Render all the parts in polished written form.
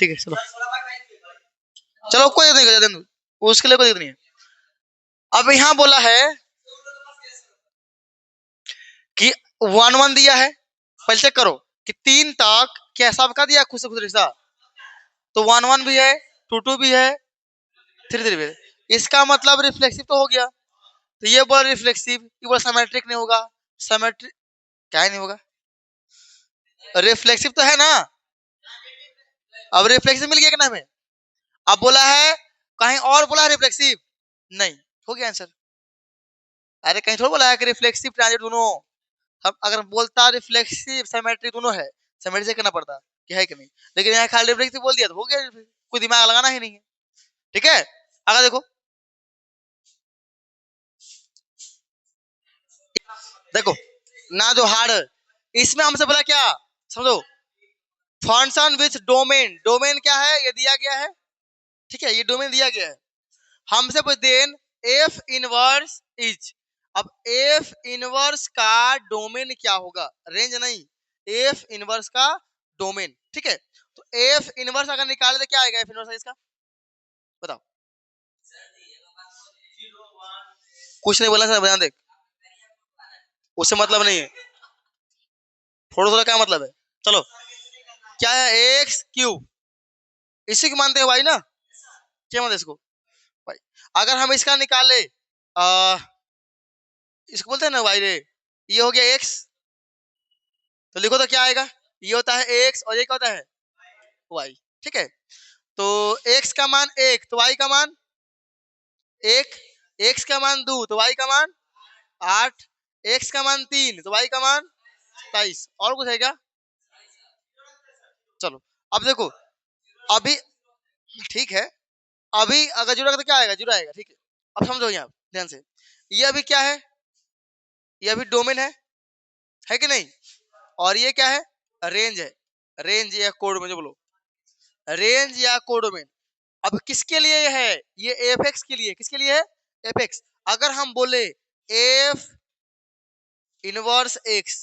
ठीक है चलो चलो कोई दिक्कत नहीं, उसके लिए कोई दिक्कत नहीं है। अब यहाँ बोला है कि 1 1 दिया है, पहले चेक करो कि 3 तक क्या सबका दिया खुद से खुद रिश्ता, तो 1 1 भी है, 2 2 भी है, 3 3 भी है। इसका मतलब रिफ्लेक्सिव तो हो गया, तो ये बोला रिफ्लेक्सिव, ये बोला सिमेट्रिक नहीं होगा। सिमेट्रिक क्या नहीं होगा, रिफ्लेक्सिव तो है ना। अब रिफ्लेक्सिव मिल गया क्या हमें। अब बोला है कहीं और बोला है रिफ्लेक्सिव नहीं, हो गया आंसर। अरे कहीं थोड़ा बोला है कि रिफ्लेक्सिव ट्रांजिट दोनों, हम अगर बोलता रिफ्लेक्सिव सिमेट्रिक दोनों है, सिमेट्रिक से करना पड़ता कि है कि नहीं, लेकिन यहाँ खाली रिफ्लेक्सिव बोल दिया तो हो गया, कोई दिमाग लगाना ही नहीं है। ठीक है अगर देखो देखो ना जो हार्ड, इसमें हमसे बोला क्या समझो, फंक्शन विथ डोमेन, डोमेन क्या है ये दिया गया है, ठीक है ये डोमेन दिया गया है। हमसे देन एफ इनवर्स इज, अब एफ इनवर्स का डोमेन क्या होगा, रेंज नहीं, एफ इनवर्स का डोमेन, ठीक है। तो एफ इनवर्स अगर निकाले तो क्या आएगा एफ इनवर्स इसका, बताओ। कुछ नहीं बोला सर, ध्यान देख, उससे मतलब नहीं है, थोड़ा थोड़ा क्या मतलब है। चलो क्या है एक्स क्यूब, इसी को मानते हैं भाई ना, क्या मानते इसको भाई। अगर हम इसका निकाले इसको बोलते हैं ना भाई रे, ये हो गया एक्स, तो लिखो तो क्या आएगा, ये होता है एक्स और ये क्या होता है वाई, ठीक है। तो एक्स का मान 1 तो वाई का मान 1, एक्स का मान 2 तो वाई का मान 8, एक्स का मान 3 तो वाई का मान 27, और कुछ है क्या। चलो अब देखो, अभी ठीक है, अभी अगर जुड़ा तो क्या आएगा, जुड़ा आएगा, ठीक है। अब समझो यहाँ ध्यान से, ये अभी क्या है, ये अभी डोमेन है कि नहीं, और ये क्या है रेंज है, रेंज या कोड में जो बोलो, रेंज या कोडोमेन। अब किसके लिए है, ये एफ एक्स के लिए, किसके लिए है एफ एक्स। अगर हम बोले एफ इनवर्स एक्स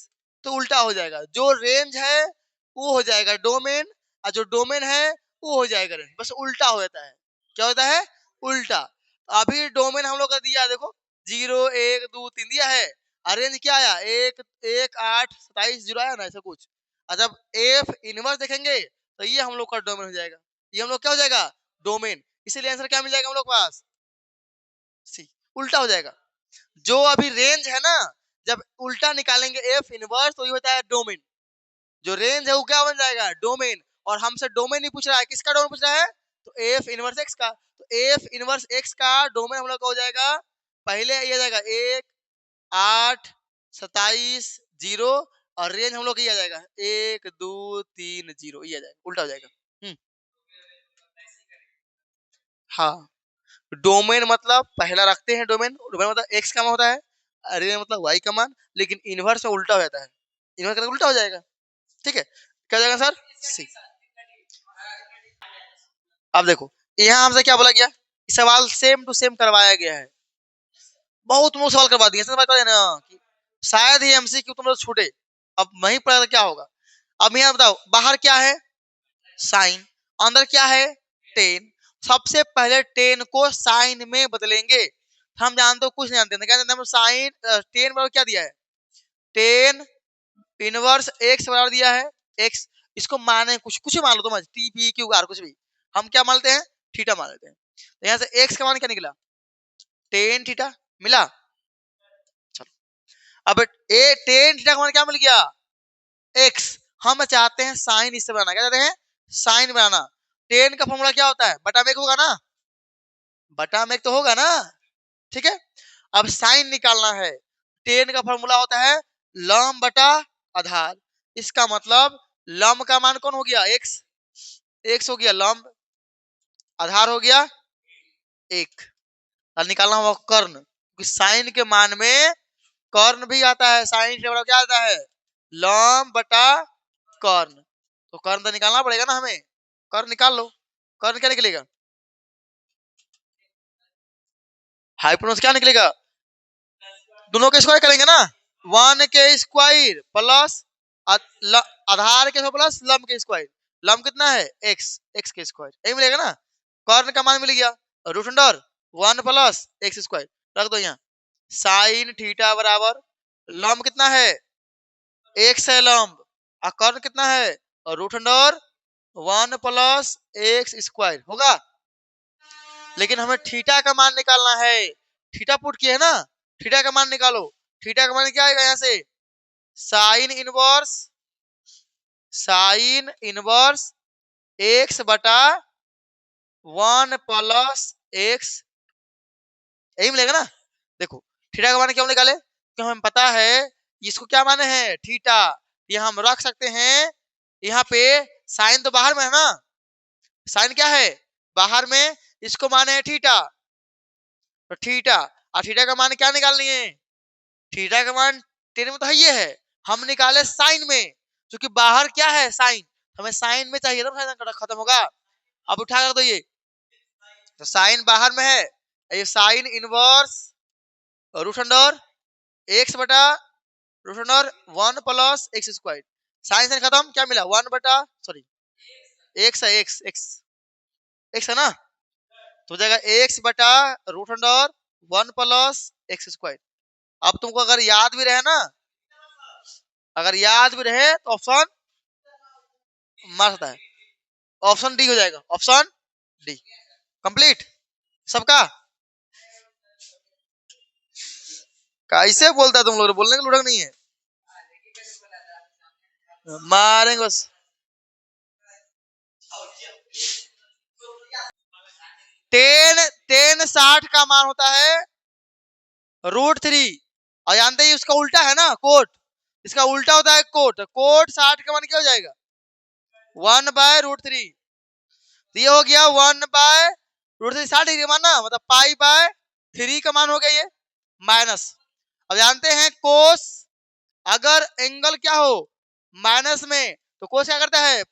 तो उल्टा हो जाएगा, जो रेंज है वो हो जाएगा डोमेन, और जो डोमेन है वो हो जाएगा रेंज, बस उल्टा हो जाता है, क्या होता है उल्टा। अभी डोमेन हम लोग का दिया देखो 0 1 2 3 दिया है, और रेंज क्या आया 1 1 8 27 0 आया ना, ऐसा कुछ। और जब एफ इनवर्स देखेंगे तो ये हम लोग का डोमेन हो जाएगा, ये हम लोग क्या हो जाएगा डोमेन, इसीलिए आंसर क्या मिल जाएगा हम लोग पास सी, उल्टा हो जाएगा। जो अभी रेंज है ना, जब उल्टा निकालेंगे एफ इनवर्स तो ये होता है डोमेन, जो रेंज है वो क्या बन जाएगा डोमेन, और हमसे डोमेन ही पूछ रहा है, किसका डोमेन पूछ रहा है, तो एफ इनवर्स एक्स का, तो एफ इनवर्स एक्स का डोमेन हम लोग का हो जाएगा, पहले ये जाएगा 1 8 27 0, और रेंज हम लोग का ये आ जाएगा 1 2 3 0, ये आ जाएगा, उल्टा हो जाएगा। हाँ डोमेन मतलब पहला रखते हैं डोमेन, डोमेन मतलब एक्स का मान होता है, अरे मतलब वाई का मान, लेकिन इनवर्स में उल्टा हो जाता है, इनवर्स का उल्टा हो जाएगा, ठीक है। क्या हो जाएगा सर सी। अब देखो यहाँ हमसे क्या बोला गया, सवाल सेम टू सेम करवाया गया है, बहुत मुश्किल सवाल करवा दिए, सवाल कर देना कि शायद ही एमसीक्यू तुम लोग छूटे। अब वहीं पर क्या होगा, अब यहाँ बताओ बाहर क्या है साइन, अंदर क्या है 10, सबसे पहले 10 को साइन में बदलेंगे, हम जानते हो कुछ नहीं जानते क्या जानते हम साइन 10 बराबर क्या दिया है 10 इनवर्स एक्स बराबर दिया है एक्स, इसको माने कुछ कुछ मान लो तुम टी पी क्यू आर कुछ भी, हम क्या मानते हैं थीटा मान लेते हैं, तो यहाँ से एक्स का मान क्या निकला 10 थीटा मिला। चलो अब ए 10 थीटा का मान क्या मिल गया एक्स, हम चाहते हैं साइन इससे बनाना, क्या चाहते हैं साइन बनाना, 10 का फॉर्मूला क्या होता है बटा में होगा ना, बटा में तो होगा ना, ठीक है। अब साइन निकालना है, 10 का फॉर्मूला होता है लंब बटा आधार, इसका मतलब लंब का मान कौन हो गया एक्स, एक्स हो गया लंब, आधार हो गया 1, और निकालना होगा कर्ण, क्योंकि साइन के मान में कर्ण भी आता है, साइन से बड़ा क्या आता है लंब बटा कर्ण, तो कर्ण तो निकालना पड़ेगा ना हमें, कर्ण निकाल लो, कर्ण क्या निकलेगा हाइपोटेन्यूज क्या निकलेगा, दोनों के स्क्वायर करेंगे ना, 1 के स्क्वायर प्लस आधार के प्लस लंब के स्क्वायर, लंब कितना है एक्स, एक्स के स्क्वायर, यही मिलेगा ना। कॉर्न का मान मिल गया, root under 1 plus x square रख दो यहाँ। साइन थीटा बराबर लंब कितना है एक्स है लंब, और कॉर्न कितना है root under 1 plus x square होगा। लेकिन हमें थीटा का मान निकालना है, थीटा पुट किया है ना, थीटा का मान निकालो। थीटा का मान क्या आएगा यहाँ से, साइन इनवर्स एक्स बटा 1 प्लस एक्स, यही मिलेगा ना। देखो थीटा का मान क्यों निकाले, क्योंकि हमें पता है इसको क्या माने हैं थीटा, यहाँ हम रख सकते हैं। यहाँ पे साइन तो बाहर में है ना, साइन क्या है बाहर में, इसको माने है थीटा, तो थीटा, और थीटा का मान क्या निकालनी है, थीटा का मान तेरे में तो है ये है, हम निकाले साइन में, क्योंकि बाहर क्या है साइन, हमें साइन में चाहिए था, खत्म होगा। अब उठा कर दो ये, तो साइन बाहर में है, ये sine inverse root under x बटा root under 1 plus x square, sine से खत्म, क्या मिला 1 बटा सॉरी एक्स है, एक्स एक्स एक्स है ना, तो हो जाएगा एक्स बटा root under 1 plus x square. अब तुमको अगर याद भी रहे ना, अगर याद भी रहे तो ऑप्शन मार सकता है, ऑप्शन डी हो जाएगा, ऑप्शन डी कंप्लीट सबका। कैसे बोलता है तुम लोग, बोलने का लुढ़क नहीं है, मारेंगे बस। टेन 60 का मान होता है √3, और जानते ही उसका उल्टा है ना कोट, इसका उल्टा होता है कोट, कोट 60 का मान क्या हो जाएगा 1/√3, तो ये हो गया 1/√3, 60 डिग्री का मान ना, मतलब पाई/3 का मान हो गया ये, माइनस। अब जानते हैं कोस, अगर एंगल क्या हो माइनस में, तो कोस क्या करता है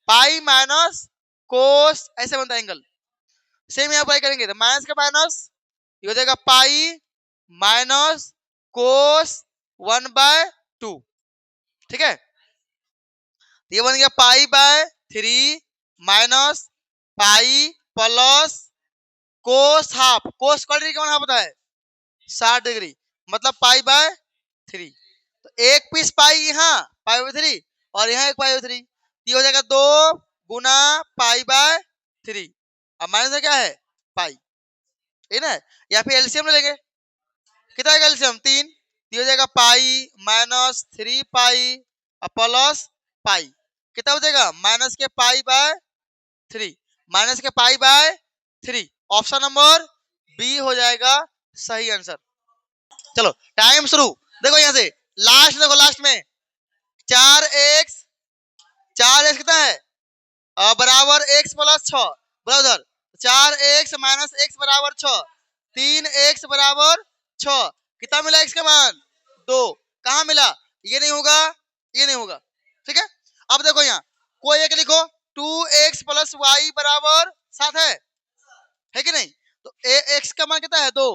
पाई माइनस कोस, ऐसे बनता है एंगल। सेम यहाँ अप्लाई करेंगे, तो माइनस का माइनस ये हो जाएगा पाई माइनस कोस 1/2, ठीक है। ये बन गया पाई/3 minus pi plus cos half, cos quadratic का मान हाफ होता है 60 डिग्री, मतलब पाई/3, तो एक पीस पाई यहाँ पाई/3 और यहाँ एक पाई/3, ये हो जाएगा 2 गुना पाई/3, अब माइनस में क्या है पाई, है ना। या फिर एलसीएम ले लेंगे, कितना आएगा एलसीएम 3, ये हो जाएगा pi minus 3 pi plus pi, कितना हो जाएगा माइनस के पाई/3, माइनस के पाई/3, ऑप्शन नंबर बी हो जाएगा सही आंसर। चलो टाइम शुरू, देखो यहाँ से लास्ट, देखो लास्ट में 4x कितना है बराबर x प्लस 6, बोला उधर 4x माइनस x बराबर 6, 3x बराबर 6, कितना मिला x का मान 2, कहाँ मिला, ये नहीं होगा, ये नहीं होगा, ठीक है। अब देखो यहाँ कोई एक लिखो 2x प्लस वाई बराबर 7 है कि नहीं, तो x का मान कितना है 2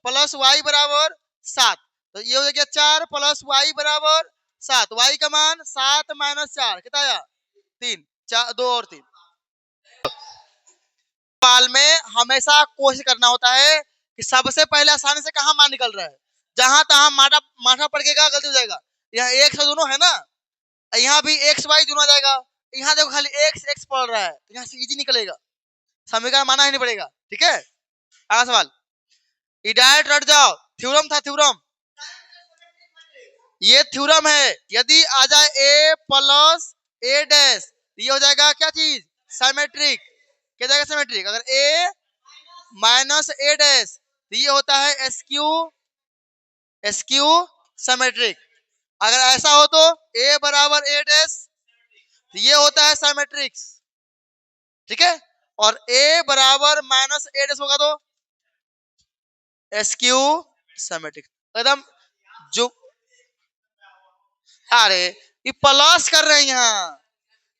प्लस वाई बराबर 7, तो ये हो गया 4 प्लस वाई बराबर 7, वाई का मान 7 माइनस 4 कितना आया 3, 4 2 और 3। सवाल में हमेशा कोशिश करना होता है कि सबसे पहले आसानी से कहाँ मान निकल रहा है, जहां तहां माथा पड़केगा गलती हो जाएगा। यहाँ एक से दोनों है ना, यहाँ भी एक्स वाई दोनों आ जाएगा, यहाँ देखो खाली एक्स एक्स पड़ रहा है, यहाँ से इजी निकलेगा, समीकरण माना ही नहीं पड़ेगा, ठीक है। अगला सवाल, डायरेक्ट रट जाओ, थ्योरम था थ्योरम, ये थ्योरम है, यदि आ जाए a प्लस a डैश, ये हो जाएगा क्या चीज सिमेट्रिक, क्या जाएगा सिमेट्रिक, अगर a माइनस a डैश, तो ये होता है एसक्यू सिमेट्रिक, अगर ऐसा हो तो a बराबर a डैश, तो ये होता है सिमेट्रिक्स, ठीक है, और a बराबर माइनस a डैश होगा तो एसक्यू सिमेट्रिक एकदम जो, अरे ये प्लस कर रहे हैं यहाँ,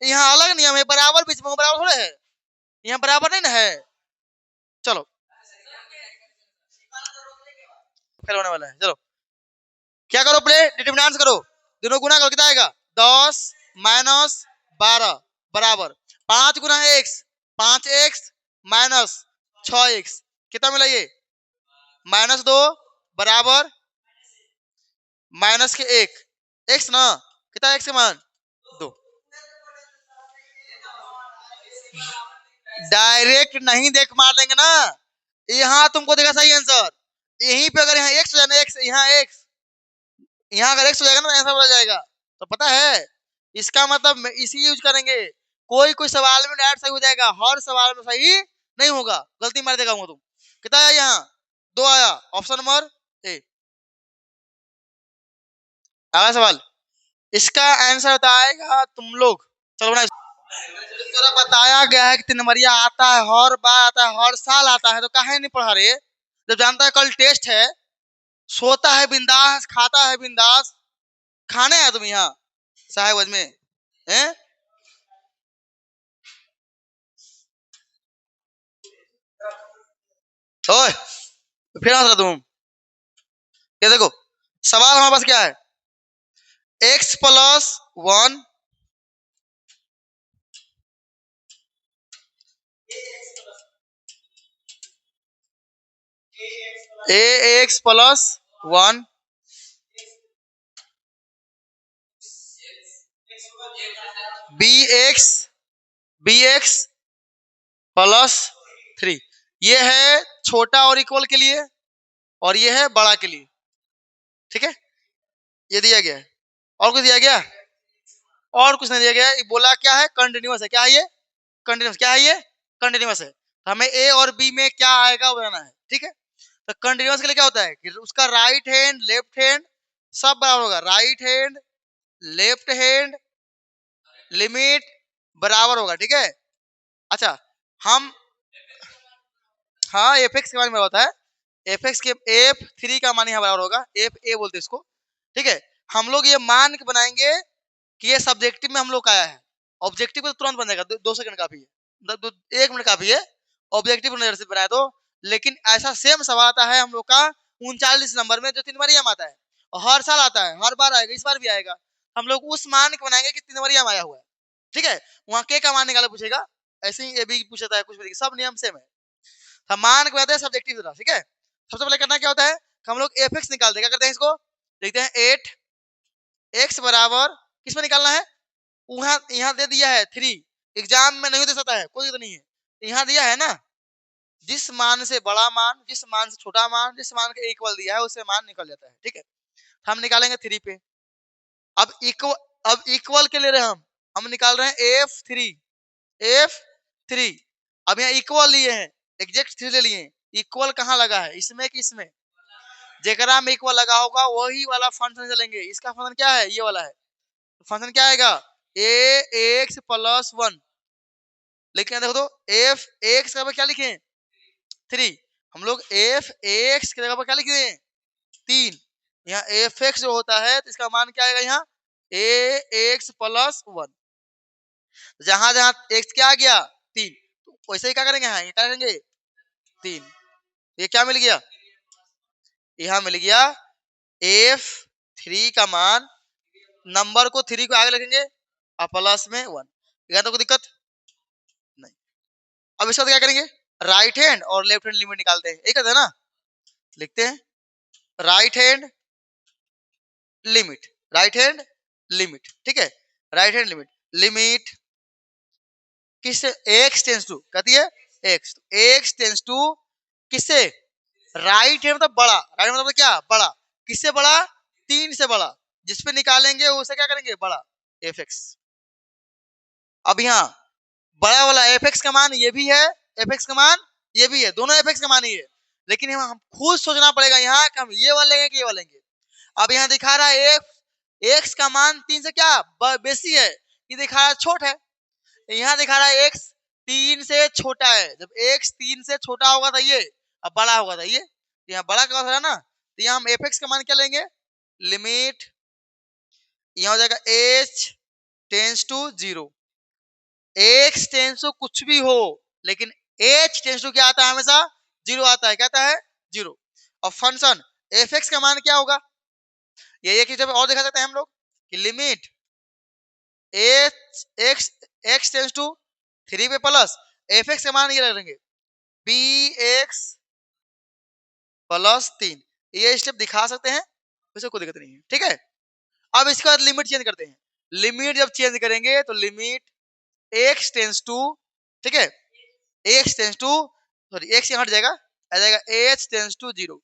यहाँ अलग नियम है, बराबर बीच में बराबर थोड़े है, यहाँ बराबर नहीं ना है। चलो फेल होने वाला है, चलो क्या करो पहले डिटरमिनेंट करो, दोनों गुना करो, कितना आएगा 10 माइनस 12 बराबर 5 गुना एक्स, 5x माइनस 6x, कितना मिला ये -2 बराबर माइनस के 1, एक्स ना, कितना एक्स के मान 2। डायरेक्ट नहीं देख मार देंगे ना, यहाँ तुमको देगा सही आंसर, यहीं पे अगर यहाँ एक्स हो जाए ना, एक्स यहाँ एक्स, यहाँ अगर एक्स हो जाएगा ना आंसर बदल जाएगा। तो पता है इसका मतलब इसी यूज करेंगे, कोई कोई सवाल में डायरेक्ट सही हो जाएगा, हर सवाल में सही नहीं होगा, गलती मार देगा तुम। कितना आया यहाँ 2 आया, ऑप्शन नंबर ए। अगला सवाल, इसका आंसर बताएगा तुम लोग। चलो बना, तो बताया गया है कि 3 नंबरिया आता है, हर बार आता है, हर साल आता है, तो काहे नहीं पढ़ा रहे? जब जानता है कल टेस्ट है, सोता है बिंदास, खाता है बिंदास, खाने आए तुम यहाँ साहेब में हैं? ओए फिर हंस रहा तुम, ये देखो सवाल हमारे पास क्या है, x plus 1 ax plus 1 bx plus 3, ये है छोटा और इक्वल के लिए, और ये है बड़ा के लिए, ठीक है, ये दिया गया है। और कुछ दिया गया? और कुछ नहीं दिया गया, ये बोला क्या है, कंटिन्यूअस है, क्या है ये कंटिन्यूअस, क्या है ये कंटिन्यूअस है, हमें ए और बी में क्या आएगा बताना है, ठीक है। तो कंटिन्यूअस के लिए क्या होता है कि उसका राइट हैंड लेफ्ट हैंड सब बराबर होगा, right hand left hand limit बराबर होगा, ठीक है। अच्छा हम, हाँ एफ एक्स के मान में होता है, एफ एक्स के एफ 3 का मान यहाँ बराबर होगा, एफ ए बोलते हैं इसको, ठीक है। हम लोग ये मान के बनाएंगे कि ये सब्जेक्टिव में हम लोग का आया है, ऑब्जेक्टिव तो तुरंत बन जाएगा, 2 सेकंड काफी है, 1 मिनट काफी है, ऑब्जेक्टिव नजर से बनाए तो। लेकिन ऐसा सेम सवाल आता है हम लोग का 39 नंबर में, जो 3 बार आता है और हर साल आता है, हर बार आएगा, इस बार भी आएगा। हम लोग उस मान के बनाएंगे कि 3 बार आया हुआ है, ठीक है। वहां के का मान निकाले पूछेगा, ऐसे ही ये भी पूछता है, कुछ भी सब नियम सेम है। हम मान के बताते हैं सब्जेक्टिव, ठीक है। सबसे पहले करना क्या होता है, हम लोग एफ एक्स निकाल देगा, करते हैं इसको, देखते हैं 8 एक्स बराबर किस में निकालना है, वहां यहाँ दे दिया है 3, एग्जाम में नहीं दे सकता है, कोई तो नहीं है, यहाँ दिया है ना, जिस मान से बड़ा मान, जिस मान से छोटा मान, जिस मान के इक्वल दिया है उससे मान निकल जाता है, ठीक है। हम निकालेंगे 3 पे, अब इक्वल के ले रहे हैं हम निकाल रहे हैं F3, अब यहाँ इक्वल लिए हैं, एग्जैक्ट 3 ले लिए, इक्वल कहाँ लगा है, इसमें कि इसमें, जेकरा में इक्वल लगा होगा वही वाला फंक्शन चलेंगे। इसका फंक्शन क्या है, ये वाला है, फंक्शन क्या आएगा a x प्लस 1, लेकिन देखो तो f x का क्या लिखे 3, हम लोग f x की जगह पर क्या लिख रहे हैं 3, यहाँ एफ एक्स जो होता है तो इसका मान क्या आएगा यहाँ ए एक्स प्लस 1, जहां जहां एक्स क्या आ गया 3, तो वैसे ही क्या करेंगे, यहाँ क्या करेंगे 3, ये क्या मिल गया, यहाँ मिल गया f3 का मान, नंबर को 3 को आगे लिखेंगे और प्लस में 1, यहाँ तो कोई दिक्कत नहीं। अब इसका क्या करेंगे, राइट हैंड और लेफ्ट हैंड लिमिट निकालते हैं, एक है ना, लिखते हैं right hand limit, right hand limit, ठीक है, राइट हैंड लिमिट, लिमिट किस x टेंस टू, कहती है x टेंस टू किससे, राइट है मतलब बड़ा, राइट मतलब क्या बड़ा, किससे बड़ा 3 से बड़ा, जिसपे निकालेंगे उसे क्या करेंगे बड़ा एफ एक्स। अब यहाँ बड़ा वाला एफ एक्स का मान ये भी है, एफ एक्स का मान ये भी है, दोनों एफ एक्स का मान ही है, लेकिन हम खुद सोचना पड़ेगा यहाँ कि हम ये वाले लेंगे कि ये वाले लेंगे। अब यहाँ दिखा रहा है एक्स का मान 3 से क्या बेसी है, ये दिखा रहा है छोट है, यहाँ दिखा रहा है एक्स 3 से छोटा है, जब एक्स 3 से छोटा होगा था ये, अब बड़ा होगा था ये, यहाँ बड़ा का है ना, तो यहाँ हम एफ एक्स का मान क्या लेंगे, लिमिट यहाँ हो जाएगा h tends to 0, x tends to कुछ भी हो, लेकिन h टेंस टू क्या आता है हमेशा 0 आता है, क्या आता है 0। और फंक्शन एफ एक्स का मान क्या होगा, ये एक ही जब और दिखा सकते हैं हम लोग कि limit h x x tends to 3 पे प्लस एफ एक्स का मान ये रखेंगे बी एक्स प्लस 3। ये स्टेप दिखा सकते हैं, वैसे कोई दिक्कत नहीं है, ठीक है। अब इसके बाद लिमिट चेंज करते हैं। लिमिट जब चेंज करेंगे तो लिमिट एक्स टेंस टू, ठीक है, x tends to sorry x यहाँ हट जाएगा, आ जाएगा h tends to 0।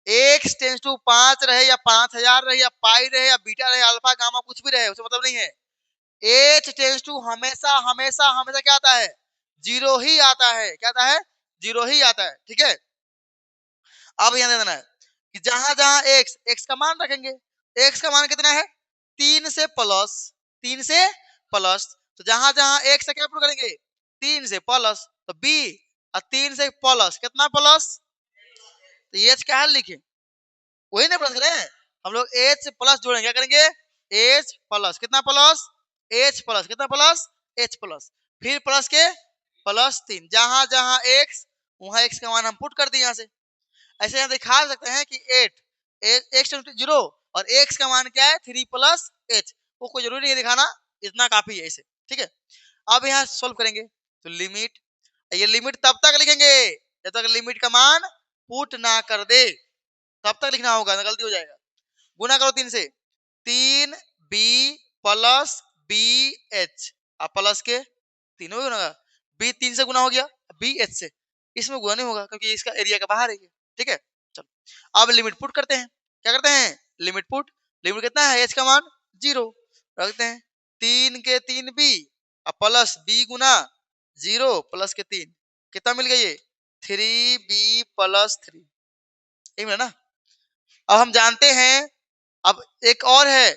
X tends to 5 रहे या 5000 रहे या पाई रहे या बीटा रहे अल्फा गामा कुछ भी रहे उसे मतलब नहीं है। एच टेंस टू हमेशा हमेशा हमेशा क्या आता है, 0 ही आता है। क्या आता है, 0 ही आता है, ठीक है। अब यहाँ देना है कि जहां जहां एक्स एक्स का मान रखेंगे, एक्स का मान कितना है 3 से प्लस, 3 से प्लस, तो जहां जहां एक्स से क्या पुट करेंगे 3 से प्लस, तो बी और 3 से प्लस कितना प्लस, तो एच क्या है लिखे वही ना प्लस करें हम लोग, एच प्लस जोड़ेंगे, क्या करेंगे एच प्लस कितना प्लस, एच प्लस कितना प्लस, एच प्लस, फिर प्लस के प्लस 3, जहां जहां एक्स वहां एक्स का मान हम पुट कर दिए यहाँ से। ऐसे यहाँ दिखा सकते हैं कि 8 एक्स 0 और एक्स का मान क्या है 3 प्लस एच, वो कोई जरूरी नहीं दिखाना, इतना काफी है इसे, ठीक है। अब यहाँ सोल्व करेंगे तो लिमिट, ये लिमिट तब तक लिखेंगे जब तक लिमिट का मान पुट ना कर दे, तब तक लिखना होगा ना गलती हो जाएगा। गुना करो 3 से, 3 बी प्लस बी एच, अब प्लस के 3 हो गया, बी 3 से गुना हो गया बी एच से, इसमें गुना नहीं होगा क्योंकि इसका एरिया का बाहर है, ठीक है। चलो अब लिमिट पुट करते हैं, क्या करते हैं लिमिट पुट, लिमिट कितना है एच का मान 0 रखते हैं, 3 के 3 बी अब प्लस बी गुना 0 प्लस के 3 कितना मिल गया ये 3b प्लस 3, यही मिला ना। अब हम जानते हैं, अब एक और है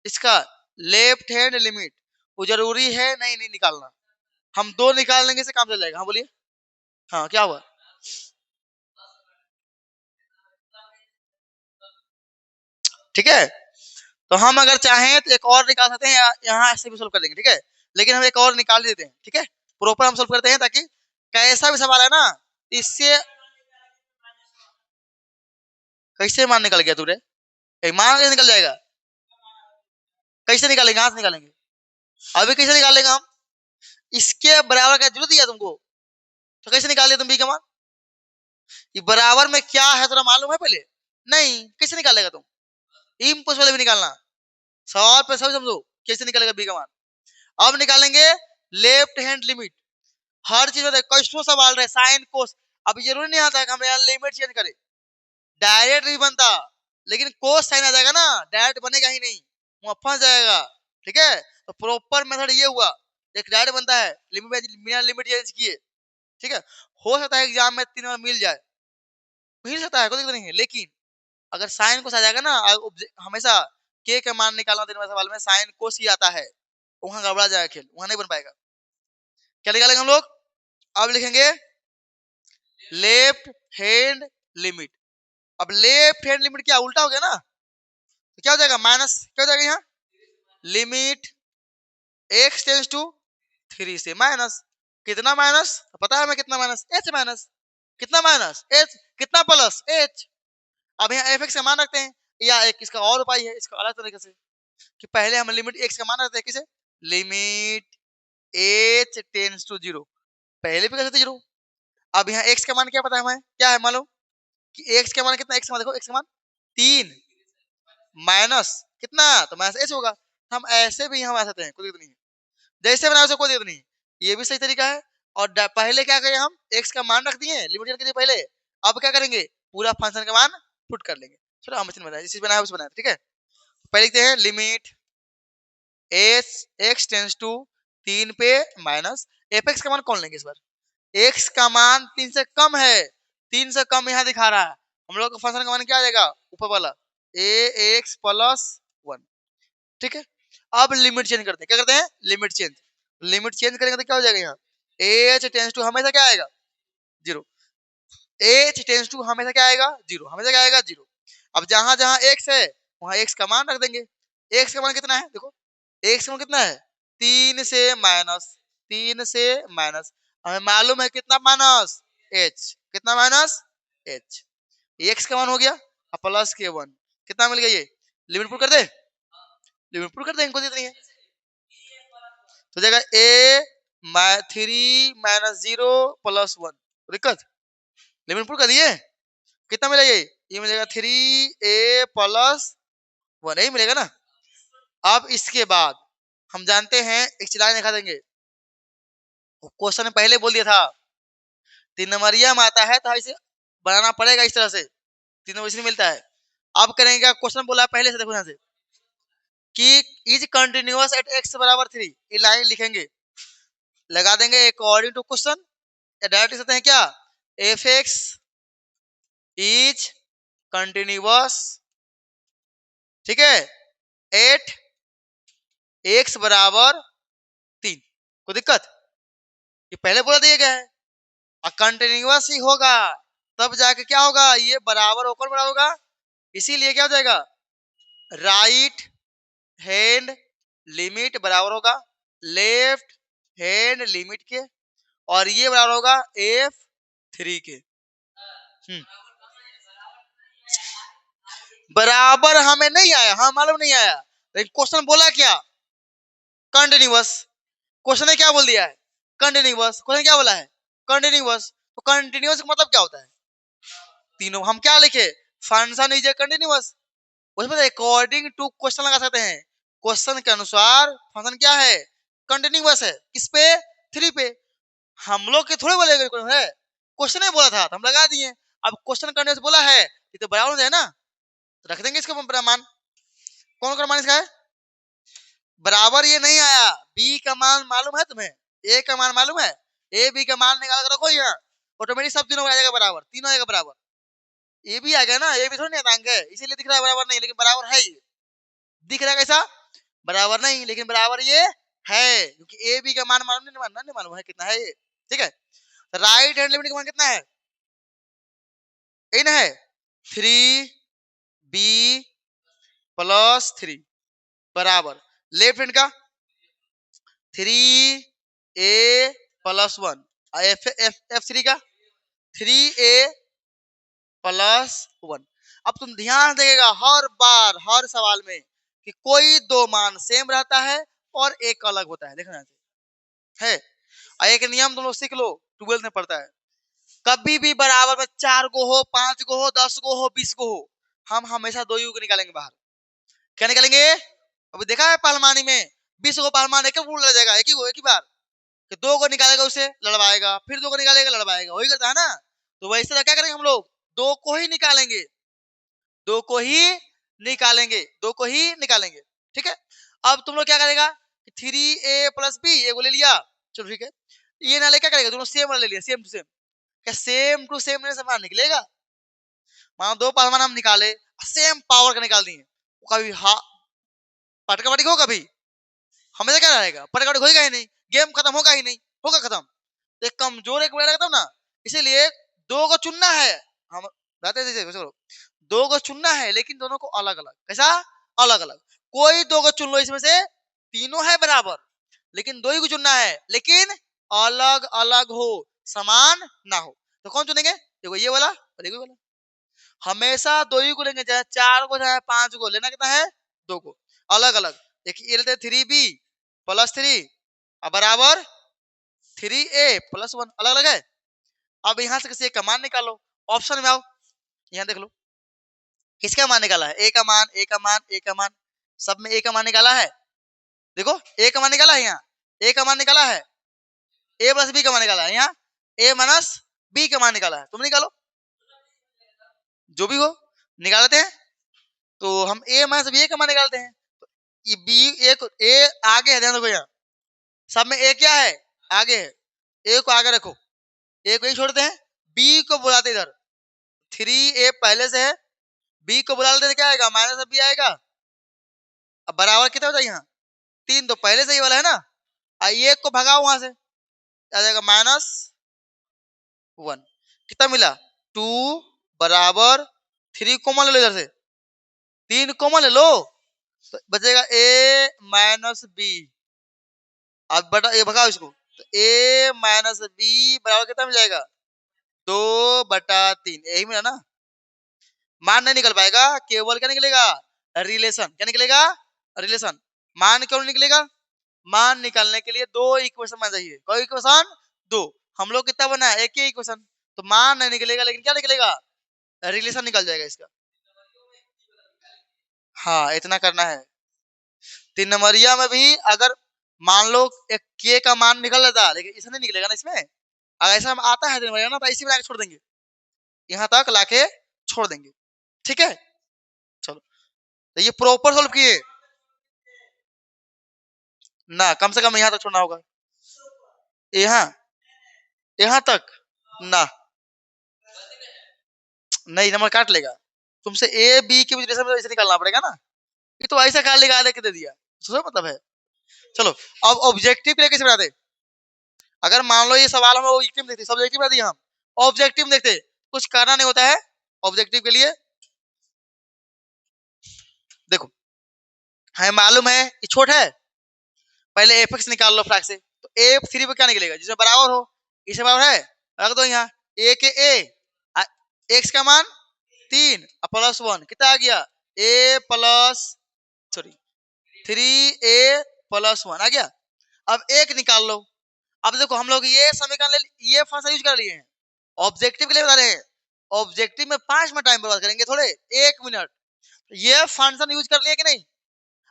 इसका लेफ्ट हैंड लिमिट, वो जरूरी है नहीं नहीं निकालना, हम 2 निकाल लेंगे से काम चल जाएगा। हाँ बोलिए, हाँ क्या हुआ, ठीक है। तो हम अगर चाहें तो एक और निकाल सकते हैं, यहाँ ऐसे भी सोल्व कर देंगे, ठीक है, लेकिन हम एक और निकाल देते हैं, ठीक है, प्रॉपर हम सोल्व करते हैं ताकि कैसा भी सवाल है ना, इससे कैसे मान निकल गया तुरे, मान कैसे निकल जाएगा, कैसे निकालेंगे, कहां से निकालेंगे, अभी कैसे निकालेंगे हम, इसके बराबर का जरूरत दिया तुमको, तो कैसे निकाले तुम बी का मान, ये बराबर में क्या है तुरा मालूम है पहले, नहीं कैसे निकालेगा तुम, इम्पॉसिबल भी निकालना, सवाल पे सब समझो कैसे निकलेगा बी का मान। अब निकालेंगे लेफ्ट हैंड लिमिट, हर चीज में क्वेश्चन सवाल रहे साइन कोस, अब जरूरी नहीं आता कि हम यहाँ लिमिट चेंज करें, डायरेक्ट नहीं बनता, लेकिन कोस साइन आ जाएगा ना, डायरेक्ट बनेगा ही नहीं, वहां फंस जाएगा, ठीक है। तो प्रॉपर मेथड ये हुआ, एक डायरेक्ट बनता है लिमिट बिना लिमिट चेंज किए, ठीक है। हो सकता है एग्जाम में 3 बार मिल जाए, मिल सकता है कोई दिक्कत नहीं है, लेकिन अगर साइन कोस आ जाएगा ना, हमेशा के का मान निकालना देने वाले सवाल में साइन कोस ही आता है, वहां गड़बड़ा जाएगा खेल, वहां नहीं बन पाएगा। क्या निकालेंगे हम लोग, अब लिखेंगे लेफ्ट हैंड लिमिट, अब लेफ्ट हैंड लिमिट क्या उल्टा हो गया ना, तो क्या हो जाएगा माइनस, क्या हो जाएगा यहाँ लिमिट एक्स टेंस टू 3 से माइनस, कितना माइनस पता है हमें कितना माइनस, एच माइनस, कितना माइनस एच, कितना प्लस एच। अब यहाँ एफ एक्स का मान रखते हैं, या एक इसका और उपाय है इसका अलग तरीके से, कि पहले हम लिमिट एक्स का मान रखते हैं किसे, लिमिट एच टेंस टू 0, पहले भी कर सकते 0। अब यहाँ एक्स का मान क्या पता है हमें, क्या है मालूम कि एक्स का मान कितना, एक्स का मान देखो, एक्स का मान 3 माइनस कितना, तो माइनस एच होगा, हम ऐसे भी यहाँ बना सकते हैं कोई दिक्कत नहीं है, जैसे बनाओ कोई दिक्कत नहीं, ये भी सही तरीका है। और पहले क्या करें हम एक्स का मान रख दिए लिमिट के लिए पहले, अब क्या करेंगे पूरा फंक्शन का मान पुट कर लेंगे, चलो हम बनाए जिस चीज बनाया उसे बनाए, ठीक है। पहले लिखते हैं limit h x tends to 3 पे माइनस, एफ एक्स का मान कौन लेंगे इस बार, एक्स का मान 3 से कम है, 3 से कम यहाँ दिखा रहा है, हम लोग का फंक्शन का मान क्या आ जाएगा ऊपर वाला ए एक्स प्लस 1, ठीक है। अब लिमिट चेंज करते हैं, क्या करते हैं लिमिट चेंज, लिमिट चेंज करेंगे तो क्या हो जाएगा यहाँ एच टेंस टू हमेशा क्या आएगा 0, एच टेंस टू हमेशा क्या आएगा 0, हमेशा क्या आएगा 0। अब जहां जहां एक्स है वहां एक्स का मान रख देंगे, एक्स का मान कितना है देखो, एक्स का मान कितना है 3 से माइनस, 3 से माइनस, हमें मालूम है कितना माइनस एच, कितना माइनस एच, एक्स का मान हो गया अब प्लस के 1, कितना मिल गया ये लिमिट पुट कर दे, लिमिट पुट कर देंगे कोई दिक्कत नहीं है, तो जाएगा ए 3 - 0 + 1। दिक्कत लिमिट पुट कर दिए, कितना मिला ये मिलेगा 3a + 1 यही मिलेगा ना। अब इसके बाद हम जानते हैं एक चीज दिखा देंगे, क्वेश्चन में पहले बोल दिया था 3 नंबरिया में आता है तो इसे बनाना पड़ेगा इस तरह से, 3 नंबर इसलिए मिलता है। अब करेंगे क्या, क्वेश्चन बोला पहले से, देखो यहाँ से कि इज कंटिन्यूअस एट x = 3, ये लाइन लिखेंगे, लगा देंगे अकॉर्डिंग टू क्वेश्चन, या डायरेक्ट लिख सकते हैं क्या, एफ एक्स इज कंटिन्यूअस, ठीक है, एट x = 3। कोई दिक्कत, ये पहले बोला दिया गया है, और कंटिन्यूअस ही होगा तब जाके क्या होगा, ये बराबर होकर बड़ा होगा, इसीलिए क्या हो जाएगा, राइट हैंड लिमिट बराबर होगा लेफ्ट हैंड लिमिट के, और ये बराबर होगा F3 के। बराबर हमें नहीं आया, हाँ मालूम नहीं आया, लेकिन क्वेश्चन बोला क्या, कंटिन्यूअस। क्वेश्चन ने क्या बोल दिया है, कंटिन्यूअस। क्वेश्चन क्या बोला है, कंटिन्यूअस। तो कंटिन्यूअस का मतलब क्या होता है, तीनों हम क्या लिखे, फंक्शन इज कंटिन्यूअस, उसमें अकॉर्डिंग टू क्वेश्चन लगा सकते हैं, क्वेश्चन के अनुसार फंक्शन क्या है, कंटिन्यूअस है, किस पे, 3 पे। हम लोग के थोड़े बोलेंगे है, क्वेश्चन ही बोला था तो हम लगा दिए। अब क्वेश्चन कंटिन्यूअस बोला है, ये तो बराबर है ना, तो रख देंगे इसका मान। कौन सा मान इसका है, बराबर ये नहीं आया, बी का मान मालूम है तुम्हें, ए का मान मालूम है, ए बी का मान निकाल कर रखो यहाँ, ऑटोमेटिक सब तीनों आ जाएगा बराबर, तीनों आएगा बराबर। ये भी आ गया ना, ये भी थोड़ी नहीं अंक है, इसीलिए दिख रहा है बराबर नहीं, लेकिन बराबर है, ये दिख रहा है कैसा, बराबर नहीं लेकिन बराबर ये है, क्योंकि ए बी का मान मालूम नहीं मालूम है कितना है ये, ठीक है। राइट हैंड लिमिट का मान कितना है, इन है 3b + 3 बराबर, लेफ्ट हैंड का 3a + 1, F3 का 3a + 1। अब तुम ध्यान देगा हर बार हर सवाल में कि कोई दो मान सेम रहता है और एक अलग होता है, देखना है। और एक नियम तुम लोग सीख लो, 12th में पढ़ता है, कभी भी बराबर में 4 गो हो, 5 गो हो, 10 गो हो, 20 गो हो, हम हमेशा दो यू को निकालेंगे बाहर। क्या निकालेंगे, अभी देखा है पालमानी में 20 गो पालमान एक लड़ जाएगा, एक ही बार, कि 2 को निकालेगा उसे लड़वाएगा, फिर 2 को निकालेगा लड़वाएगा, वही करता है ना। तो वैसे क्या करेंगे हम लोग, 2 को ही निकालेंगे, 2 को ही निकालेंगे, 2 को ही निकालेंगे, ठीक है। अब तुम लोग क्या करेगा, 3a + b ये को ले लिया, चलो ठीक है, ये ना ले क्या करेगा, दोनों सेम वाला ले लिया, सेम टू सेम, क्या सेम टू सेम से मान निकलेगा, मानो 2 पालमान हम निकाले, सेम पावर का निकाल दिए, कभी पटका पटकी हो, कभी हमेशा क्या रहेगा, पटका पटकी होगा ही नहीं, गेम खत्म होगा ही नहीं, होगा खत्म, तो एक कमजोर एक बड़ा ना, इसीलिए 2 को चुनना है, हम रहते थे चलो 2 को चुनना है, लेकिन दोनों को अलग अलग, कैसा, अलग अलग, कोई 2 को चुन लो इसमें से, तीनों है बराबर, लेकिन 2 ही को चुनना है, लेकिन अलग अलग हो, समान ना हो, तो कौन चुनेंगे, देखो ये वाला और ये वाला, हमेशा 2 ही को लेंगे, चाहे 4 को चाहे 5 को, लेना कितना है, 2 को, अलग अलग। देखिए ये लेते हैं 3b + 3 बराबर 3a + 1, अलग अलग है। अब यहां से किसी एक का मान निकालो, ऑप्शन में आओ, यहां देख लो किसका मान निकाला है, ए का मान, ए का मान, ए का मान, सब में ए का मान निकाला है, देखो ए का मान निकाला है, यहाँ ए का मान निकाला है, a + b का मान निकाला है, यहाँ a - b का मान निकाला है, तुम निकालो जो भी हो निकाल लेते हैं, तो हम a - b का मान निकालते हैं, तो ये b एक a आगे है, ध्यान रखो यहाँ सब में a क्या है, आगे है, a को आगे रखो, a को ही छोड़ते हैं, b को बुलाते इधर, 3a पहले से है, b को बुला लेते हैं, क्या आएगा, -b आएगा, अब बराबर कितना होता है यहाँ 3, तो पहले से ही वाला है ना, एक को भगाओ वहां से, आ जाएगा -1, कितना मिला 2 बराबर 3 कॉमन ले लो इधर से, 3 कॉमन ले लो, तो बचेगा a - b, अब बटा ये भगाओ इसको, तो a - b बराबर कितना मिल जाएगा 2/3, यही मिला ना, मान नहीं निकल पाएगा, केवल क्या निकलेगा, रिलेशन, क्या निकलेगा, रिलेशन, मान क्यों निकलेगा, मान निकालने के लिए दो इक्वेशन बना चाहिए। कोई इक्वेशन? दो। हम लोग कितना बना है? एक ही इक्वेशन। तो मान नहीं निकलेगा, लेकिन क्या निकलेगा? रिलेशन निकल जाएगा इसका। हाँ, इतना करना है। 3 नंबरिया में भी अगर मान लो एक के का मान निकल जाता, लेकिन इसमें नहीं निकलेगा ना। इसमें अगर ऐसा आता है 3 नंबरिया ना, तो इसी में लाके छोड़ देंगे, यहाँ तक लाके छोड़ देंगे। ठीक है, चलो। तो ये प्रॉपर सॉल्व किए ना, कम से कम यहाँ तक छोड़ना होगा। यहाँ यहाँ तक ना, नहीं, नंबर काट लेगा तुमसे। ए बी के रिलेशन में ऐसे निकालना पड़ेगा ना। ये तो ऐसा काट लेगा, आधे के दे दिया, तो मतलब है। चलो, अब ऑब्जेक्टिव के लिए कैसे बनाते? अगर मान लो ये सवाल हम ऑब्जेक्टिव देखते, सब्जेक्टिव बना दिया हम, ऑब्जेक्टिव देखते, कुछ करना नहीं होता है ऑब्जेक्टिव के लिए। देखो, हमें मालूम है ये छोट है, पहले एफ एक्स निकाल लो फ्रैक से। तो एफ थ्री पे क्या निकलेगा? जिसमें बराबर हो, इसमें बराबर है, रख दो यहाँ। ए के ए, एक्स का मान 3 प्लस 1 कितना आ गया? ए प्लस, सॉरी, 3a+1 आ गया। अब एक निकाल लो। अब देखो, हम लोग ये समीकरण ये फंक्शन यूज कर लिए हैं, ऑब्जेक्टिव के लिए बता रहे हैं। ऑब्जेक्टिव में 5 मिनट टाइम बर्बाद करेंगे, थोड़े 1 मिनट। ये फंक्शन यूज कर लिए कि नहीं?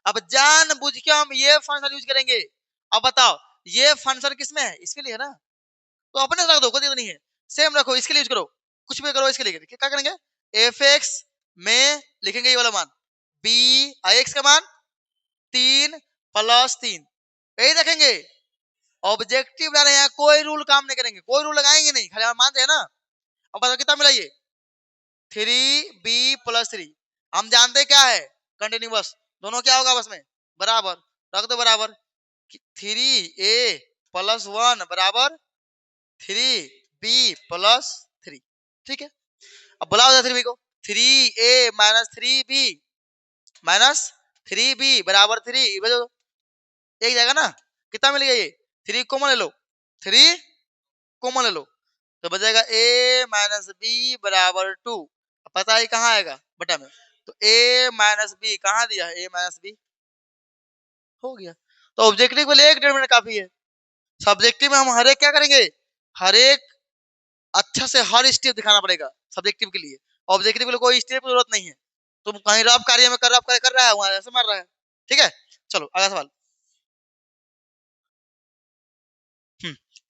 अब जान बुझ के हम ये फंक्शन यूज करेंगे। अब बताओ, ये फंक्शन किसमें है? इसके लिए है ना, तो अपने रख दो, कोई दिक्कत नहीं है। सेम रखो, इसके लिए यूज करो, कुछ भी करो इसके लिए। क्या करेंगे? एफ एक्स में लिखेंगे ये वाला मान, बी एक्स का मान 3+3, यही रखेंगे। ऑब्जेक्टिव बना रहे हैं, कोई रूल काम नहीं करेंगे, कोई रूल लगाएंगे नहीं, खाली हम मानते हैं ना। अब बताओ कितना मिला ये? 3b+3। हम जानते हैं क्या है, कंटिन्यूअस। दोनों क्या होगा बस में? बराबर। रख दो बराबर। 3a+1 बराबर 3b+3। ठीक है, अब बुलाओ 3b को। 3a-3b बराबर 3, एक जाएगा ना। कितना मिल गया ये? 3 कॉमन ले लो, 3 कॉमन ले लो, तो बचेगा a-b बराबर 2। पता है कहाँ आएगा? बटा में। तो a-b कहाँ दिया है? a-b हो गया। तो ऑब्जेक्टिव के लिए 1.5 मिनट काफी है। सब्जेक्टिव में हम हर एक क्या करेंगे? हर एक अच्छा से हर स्टेप दिखाना पड़ेगा सब्जेक्टिव के लिए। ऑब्जेक्टिव के लिए कोई स्टेप की जरूरत नहीं है। तुम कहीं रब कार्य में कर रहा है, वहां ऐसे मार रहा है। ठीक है, चलो अगला सवाल।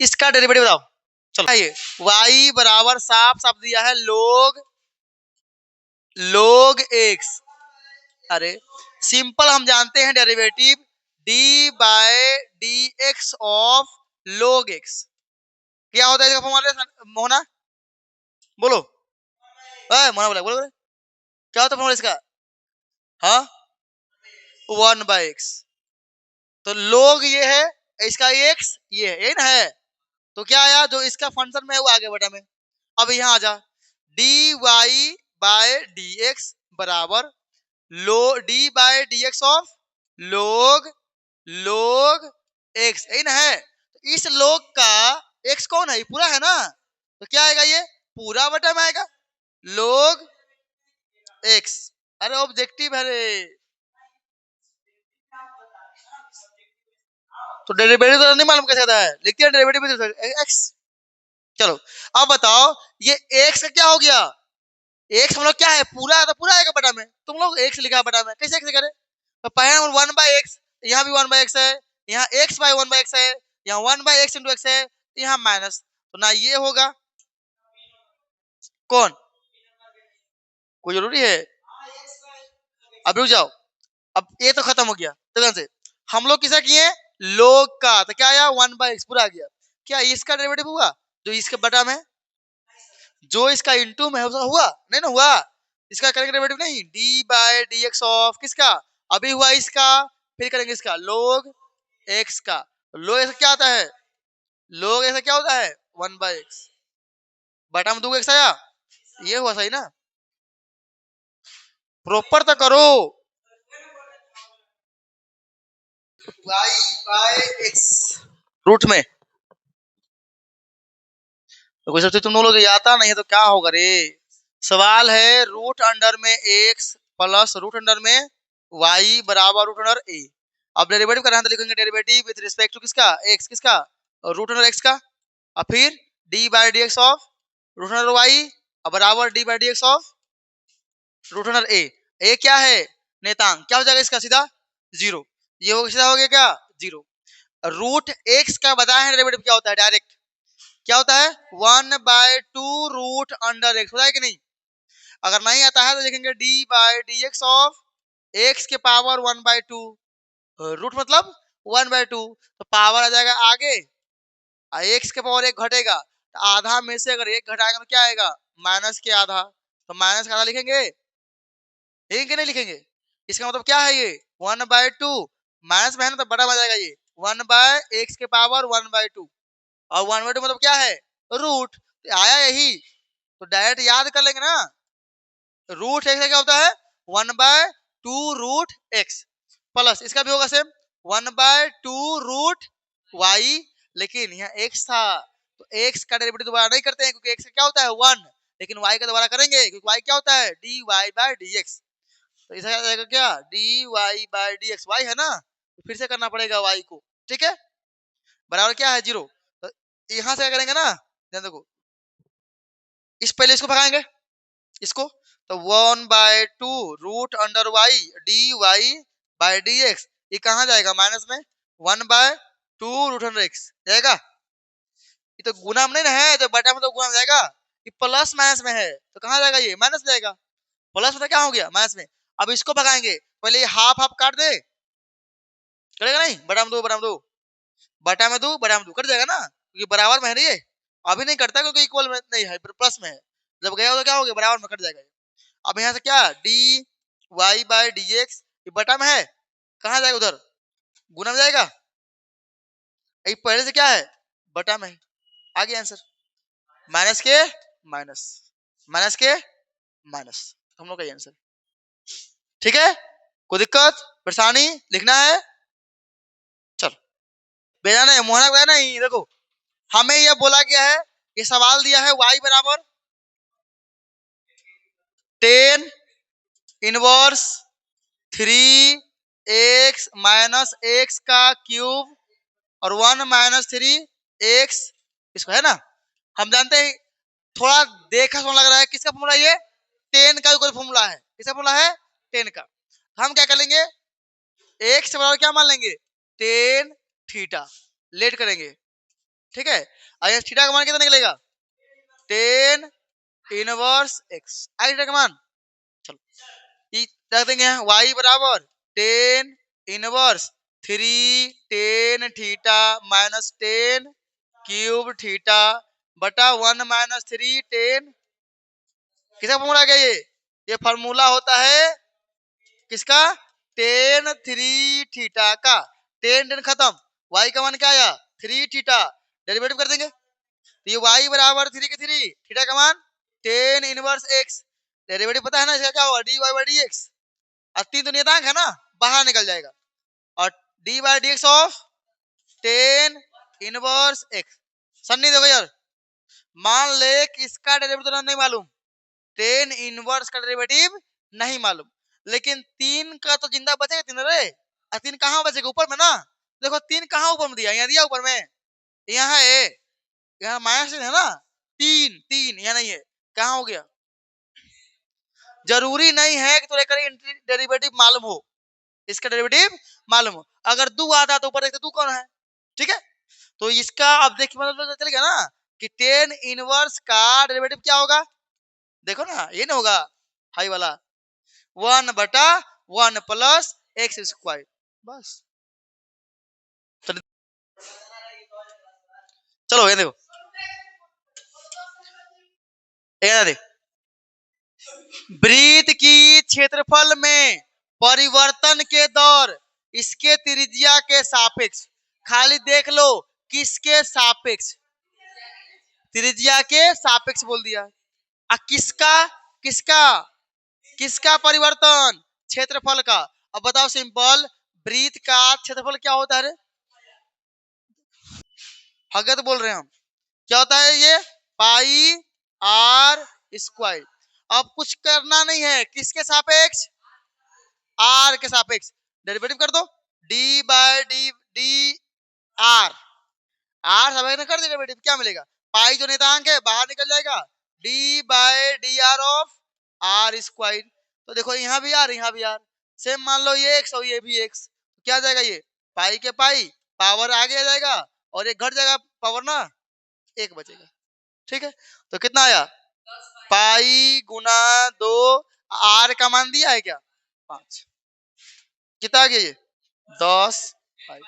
इसका डेरिवेटिव बताओ। चलो, ये y बराबर साफ साफ दिया है log x। अरे सिंपल, हम जानते हैं derivative d/dx of log x क्या होता है इसका फॉर्मूला? मोहना बोलो, मोहना बोला, बोलो, क्या होता है फॉर्मूला इसका? हाँ, 1/x। तो log ये है, इसका x ये है, यही ना है। तो क्या आया? जो इसका फंक्शन में है वो आगे बटा में। अब यहाँ आ जा, dy/dx बराबर d/dx ऑफ log x, यही ना है। तो इस log का x कौन है? ये पूरा है ना, तो क्या आएगा? ये पूरा बटा में आएगा, log x। अरे ऑब्जेक्टिव है रे, तो डेरिवेटिव तो नहीं मालूम कैसे आता है, लिखते हैं डेरिवेटिव x। चलो, अब बताओ ये x का क्या हो गया? x हम लोग क्या है? पूरा, तो पूरा आएगा बटा में। तुम लोग x लिखा बटा में, कैसे कैसे करे? तो पहले 1/x, यहाँ भी 1/x है, यहाँ x/1/x है, यहाँ 1/x इंटू x है, यहाँ माइनस, तो ना ये होगा। कौन? कोई जरूरी है? अब रुक जाओ, अब ये तो खत्म हो गया। तो ध्यान से, हम लोग किसा किए? log का, तो क्या आया? 1/x पूरा आ गया। क्या इसका डेरिवेटिव हुआ? जो इसके बटा में, जो इसका इंटू में हुआ नहीं ना, हुआ। इसका करेंगे डेरिवेटिव नहीं, d/dx ऑफ किसका? अभी हुआ इसका, फिर करेंगे इसका log x का। log x क्या आता है? log x क्या होता है? 1/x बटा में 2x आया, ये हुआ सही ना? प्रॉपर तो करो। y/x रूट में, तो कोई सब तुम लोग आता नहीं है तो क्या होगा रे? सवाल है रूट अंडर में x प्लस रूट अंडर में y बराबर रूट अंडर a। अब डेरिवेटिव करना है तो लिखेंगे डेरिवेटिव विद रिस्पेक्ट टू किसका, एक्स, किसका, रूट अंडर एक्स का, और फिर d by d x of root under y बराबर d by d x of root under a क्या है नेतांक, क्या हो जाएगा इसका सीधा जीरो, ये हो सीधा हो गया क्या जीरो। रूट एक्स का बताया है डेरिवेटिव क्या होता है डायरेक्ट, क्या होता है 1/2 रूट अंडर एक्स, होता है कि नहीं। अगर नहीं आता है तो लिखेंगे D by d x of x के पावर 1/2, रूट मतलब 1/2, तो पावर आ जाएगा आगे, एक्स के पावर एक घटेगा तो आधा में से अगर एक घटाएगा तो क्या आएगा माइनस के आधा, तो माइनस का आधा लिखेंगे, लिखेंगे नहीं लिखेंगे, इसका मतलब क्या है ये 1/2 माइनस में है ना तो बड़ा हो जाएगा ये 1/x के पावर 1/2, और 1/2 मतलब क्या है रूट, आया यही, तो डायरेक्ट याद कर लेंगे ना, रूट एक्स क्या होता है 1/2 रूट एक्स, प्लस इसका भी होगा सेम 1/2 रूट वाई, लेकिन यहाँ एक्स था तो एक्स का डेरिवेटिव दोबारा नहीं करते हैं क्योंकि एक्स का क्या होता है 1, लेकिन वाई का दोबारा करेंगे क्योंकि वाई क्या होता है d y by d x, तो इसका क्या जाएगा क्या d y by d x, y है ना तो फिर से करना पड़ेगा वाई को, ठीक है, बराबर क्या है जीरो, तो यहाँ से क्या करेंगे ना, ध्यान देखो, इस पहले इसको भगाएंगे इसको, तो 1/2 root under y d y by d x, ये कहाँ जाएगा माइनस में 1/2 रूट अंडर एक्स जाएगा, ये तो गुना में नहीं ना है, तो बटा में तो गुना में जाएगा, ये प्लस माइनस में है तो कहाँ जाएगा ये माइनस जाएगा, प्लस में तो क्या हो गया माइनस में। अब इसको भगाएंगे, पहले ये हाफ हाफ काट दे, करेगा नहीं, बटा में दो बटा में दो, बटा में दो बटा में दो कट जाएगा ना, क्योंकि बराबर में है ना ये, अभी नहीं करता क्योंकि इक्वल में नहीं है प्लस में है, जब गया तो क्या हो गया बराबर में कट जाएगा। अब यहाँ से क्या d y by d x ये बटा में है, कहाँ जाएगा उधर गुना में जाएगा, ये पहले से क्या है बटा में है, आ गया आंसर, माइनस के माइनस, माइनस के माइनस, हम लोग का आंसर, ठीक है, कोई दिक्कत परेशानी लिखना है, चलो भेजा नहीं मोहना गया नहीं, देखो हमें यह बोला गया है, ये सवाल दिया है y बराबर 10 इनवर्स 3x माइनस एक्स का क्यूब और 1 माइनस 3x, इसको है ना, हम जानते हैं थोड़ा देखा सुना लग रहा है, किसका फॉर्मूला ये 10 का कोई फॉर्मूला है, किसका फॉर्मूला है 10 का, हम क्या कर लेंगे x बराबर क्या मान लेंगे 10 थीटा, लेट करेंगे, ठीक है, और थीटा का मान कितना निकलेगा 10 इनवर्स एक्स, आई थीटा का मान, चलो ये रख देंगे y बराबर 10 inverse 3 10 theta minus 10 cube theta बटा 1 माइनस 3 10, किसका फॉर्मूला क्या ये फॉर्मूला होता है किसका 10 3 थीटा का, 10 10 खत्म, y का मान क्या आया 3 थीटा, डेरिवेटिव कर देंगे, तो ये y बराबर 3 के 3 थीटा का मान 10 इनवर्स x, डेरिवेटिव पता है ना इसका क्या होगा d y by d x, और 3 तो नियतांक है ना बाहर निकल जाएगा, और D by d x of 10 inverse x, Sunny देखो यार, मान ले कि इसका डेरिवेटिव तो नहीं मालूम, 10 इनवर्स का डेरिवेटिव नहीं मालूम, लेकिन 3 का तो जिंदा बचेगा 3 रे, और 3 कहाँ बचेगा ऊपर में ना, देखो 3 कहाँ ऊपर में दिया, यहाँ दिया ऊपर में, यहाँ है, यहाँ माइनस है ना, 3 3 यहाँ नहीं है, कहाँ हो गया, जरूरी नहीं है कि तुम्हें करें डेरिवेटिव मालूम हो, इसका डेरिवेटिव मालूम हो, अगर दो आता तो ऊपर देखते दो कौन है, ठीक है, तो इसका अब देखिए मतलब चल गया ना कि 10 इनवर्स का डेरिवेटिव क्या होगा, देखो ना ये ना होगा हाई वाला 1 बटा 1 प्लस एक्स स्क्वायर, बस चलो ये देखो ये देख, वृत्त की क्षेत्रफल में परिवर्तन के दौर इसके त्रिज्या के सापेक्ष, खाली देख लो किसके सापेक्ष, त्रिज्या के सापेक्ष बोल दिया, किसका किसका किसका परिवर्तन क्षेत्रफल का, अब बताओ सिंपल वृत्त का क्षेत्रफल क्या होता है, हगत बोल रहे हैं हम, क्या होता है ये पाई आर स्क्वायर, अब कुछ करना नहीं है, किसके सापेक्ष आर के सापेक्ष, डेरिवेटिव कर दो, d by d d r, r सब ने कर दिया बेटे, क्या मिलेगा, पाई जो नेतांक है बाहर निकल जाएगा, d by d r of r square. तो देखो यहाँ भी आर यहाँ भी आर, सेम मान लो ये एक्स और ये भी एक्स, क्या आ जाएगा, ये पाई के पाई पावर आगे आ जाएगा और एक घट जाएगा पावर ना, एक बचेगा। ठीक है, तो कितना आया, पाई गुना 2, आर का मान दिया है क्या 5, कितना आ गया ये 10 पाई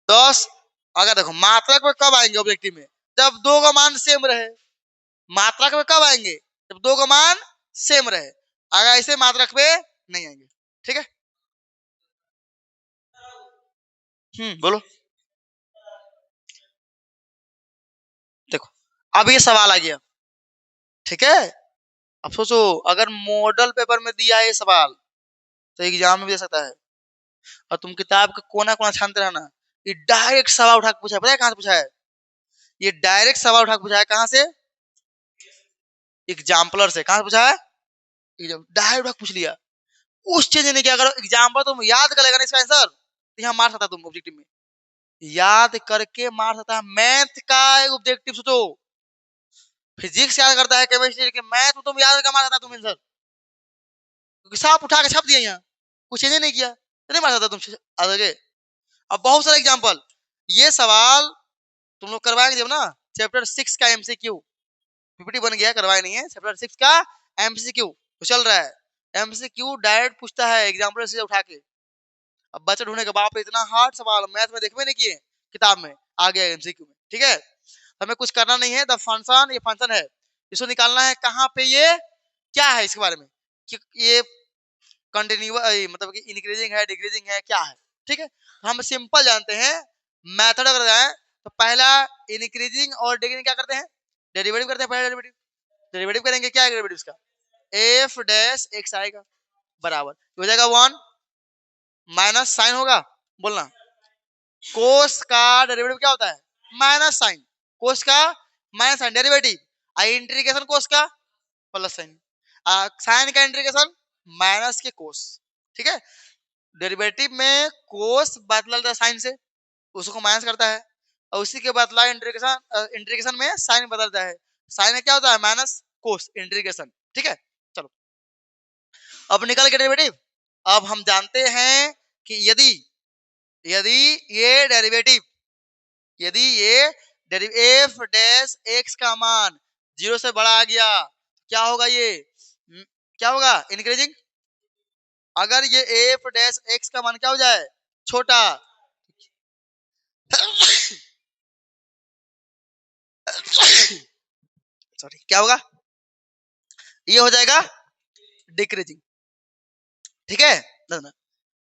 10। अगर देखो मात्रक में कब आएंगे ऑब्जेक्टिव में, जब दो का मान सेम रहे। मात्रक में कब आएंगे, जब दो का मान सेम रहे, अगर ऐसे मात्रक पे नहीं आएंगे। ठीक है, बोलो। देखो अब ये सवाल आ गया, ठीक है, अब सोचो अगर मॉडल पेपर में दिया है ये सवाल तो एग्जाम में भी दे सकता है, और तुम किताब का कोना कोना छानते रहना। ये डायरेक्ट सवाल उठा के पूछा है, पता है कहां से पूछा है, ये डायरेक्ट सवाल उठा के पूछा है, कहां से, एग्जाम्पलर से। कहां से पूछा है, डायरेक्ट उठा के पूछ लिया, उस चीज ने क्या करो, एग्जाम्पल तुम याद कर लेगा ना इसका आंसर, तो यहाँ मार सकता तुम ऑब्जेक्टिव में, याद करके मार सकता है। मैथ का ऑब्जेक्टिव सोचो, फिजिक्स याद करता है, केमिस्ट्री के, मैथ तुम याद करके मार सकता तुम आंसर, क्योंकि साफ उठा के छाप दिया, यहाँ कुछ चेंज नहीं किया, तो नहीं मार सकता तुम आगे। अब बहुत सारे एग्जाम्पल, ये सवाल तुम लोग करवाएंगे जब ना चैप्टर 6 का एमसीक्यू, पीपीटी बन गया, करवाए नहीं है, चैप्टर 6 का एमसीक्यू तो चल रहा है, एमसीक्यू डायरेक्ट पूछता है एग्जाम्पल से उठा के। अब बच्चे ढूंढने के बाप इतना हार्ड सवाल मैथ में देखते नहीं किए, किताब में आ गया एमसीक्यू में। ठीक है, हमें कुछ करना नहीं है, द फंक्शन, ये फंक्शन है, इसको निकालना है कहाँ पे, ये क्या है इसके बारे में, कि ये कंटिन्यूअस मतलब कि इंक्रीजिंग है डिक्रीजिंग है क्या है। ठीक है, हम सिंपल जानते हैं, मेथड अगर जाए तो पहला इंक्रीजिंग और डिक्रीजिंग क्या करते हैं, डेरिवेटिव करते हैं, पहला डेरिवेटिव, डेरिवेटिव करेंगे, क्या है डेरिवेटिव का, एफ डैश एक्स आएगा बराबर हो जाएगा 1 माइनस साइन होगा, बोलना, कोस का डेरिवेटिव क्या होता है, माइनस साइन, कोस का माइनस साइन डेरिवेटिव, इंटीग्रेशन कोस का प्लस साइन, साइन का इंटीग्रेशन माइनस के कोस। ठीक है, डेरिवेटिव में कोस बदलता है साइन से, उसको माइनस करता है, और उसी के बदला इंटीग्रेशन, इंटीग्रेशन में साइन बदलता है, साइन में क्या होता है माइनस कोस इंटीग्रेशन। ठीक है, चलो अब निकल के डेरिवेटिव। अब हम जानते हैं कि यदि यदि ये डेरिवेटिव, यदि ये एफ डैश एक्स का मान 0 से बड़ा आ गया, क्या होगा, ये क्या होगा, इंक्रीजिंग। अगर ये एफ डैश एक्स का मान क्या हो जाए, छोटा सॉरी, क्या होगा, ये हो जाएगा डिक्रीजिंग। ठीक है ना,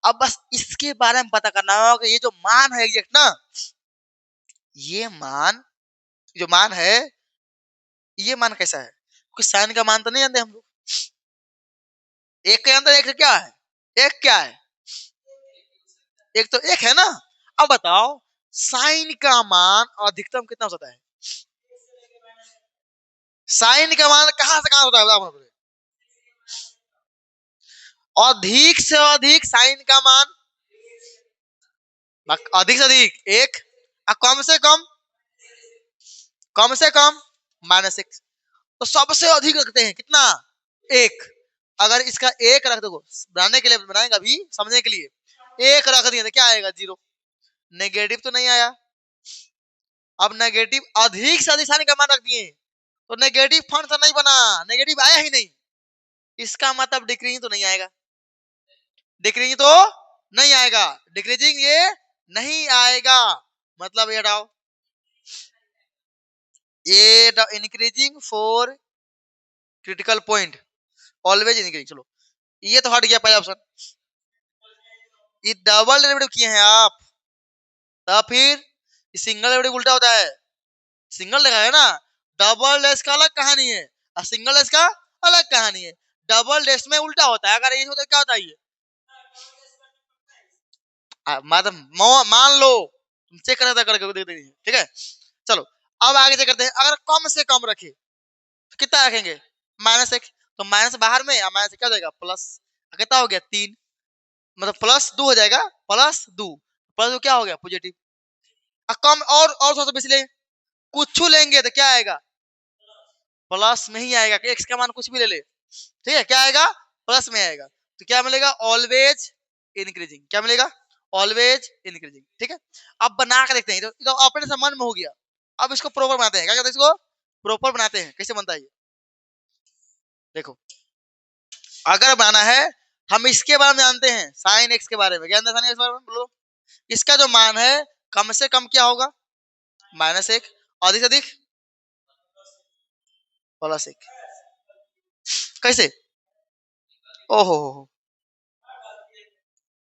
अब बस इसके बारे में पता करना होगा कि ये जो मान है एग्जैक्ट ना, ये मान जो मान है, ये मान कैसा है, क्योंकि साइन का मान तो नहीं जानते हम लोग, एक के अंदर एक क्या है, एक क्या है, एक तो एक है ना। अब बताओ साइन का मान अधिकतम कितना हो सकता है, साइन का मान कहां से कहां होता है बताओ मुझे, अधिक से अधिक साइन का मान, अधिक से अधिक एक, और कम से कम -1, तो सबसे अधिक रखते हैं कितना, एक। अगर इसका एक रख दो, बनाने के लिए बनाएंगे अभी समझने के लिए, एक रख दिए तो क्या आएगा 0, नेगेटिव तो नहीं आया। अब नेगेटिव अधिक से अधिक साइन का मान रख दिए तो नेगेटिव फंक्शन नहीं बना, नेगेटिव आया ही नहीं, इसका मतलब डिक्रीजिंग तो नहीं आएगा, डिक्रीजिंग तो नहीं आएगा, डिक्रीजिंग ये नहीं आएगा, मतलब ये हटाओ, ये increasing for critical point always increasing. चलो ये तो हट गया पहला ऑप्शन, ये डबल डेरिवेटिव किए हैं आप, तब फिर सिंगल डेरिवेटिव उल्टा होता है, सिंगल लिखा है ना, डबल डैश का अलग कहानी है और सिंगल डैश का अलग कहानी है, डबल डैश में उल्टा होता है, अगर ये होता है क्या होता है, ये मतलब मान लो तुम चेक करके देख देंगे। ठीक है, चलो अब आगे चेक करते हैं, अगर कम से कम रखे तो कितना रखेंगे, -1, तो माइनस बाहर में, माइनस क्या हो जाएगा प्लस, कितना हो गया 3, मतलब प्लस 2 हो जाएगा, प्लस 2 प्लस 2 क्या हो गया पॉजिटिव। अब कम और थोड़ा सा बेसी ले, कुछ लेंगे तो क्या आएगा, प्लस में ही आएगा। एक्स का मान कुछ भी ले ले, ठीक है, क्या आएगा, प्लस में आएगा। तो क्या मिलेगा, ऑलवेज इंक्रीजिंग। क्या मिलेगा, ऑलवेज इंक्रीजिंग। ठीक है, अब बना के देखते हैं। तो अपने से मन में हो गया, अब इसको प्रॉपर बनाते हैं। क्या कहते हैं इसको, प्रॉपर बनाते हैं। कैसे बनता है ये देखो, अगर बनाना है, हम इसके बारे में जानते हैं, साइन एक्स के बारे में। क्या जानते हैं साइन एक्स के बारे में, बोलो। इसका जो मान है कम से कम क्या होगा, -1, अधिक से अधिक +1। कैसे, ओहो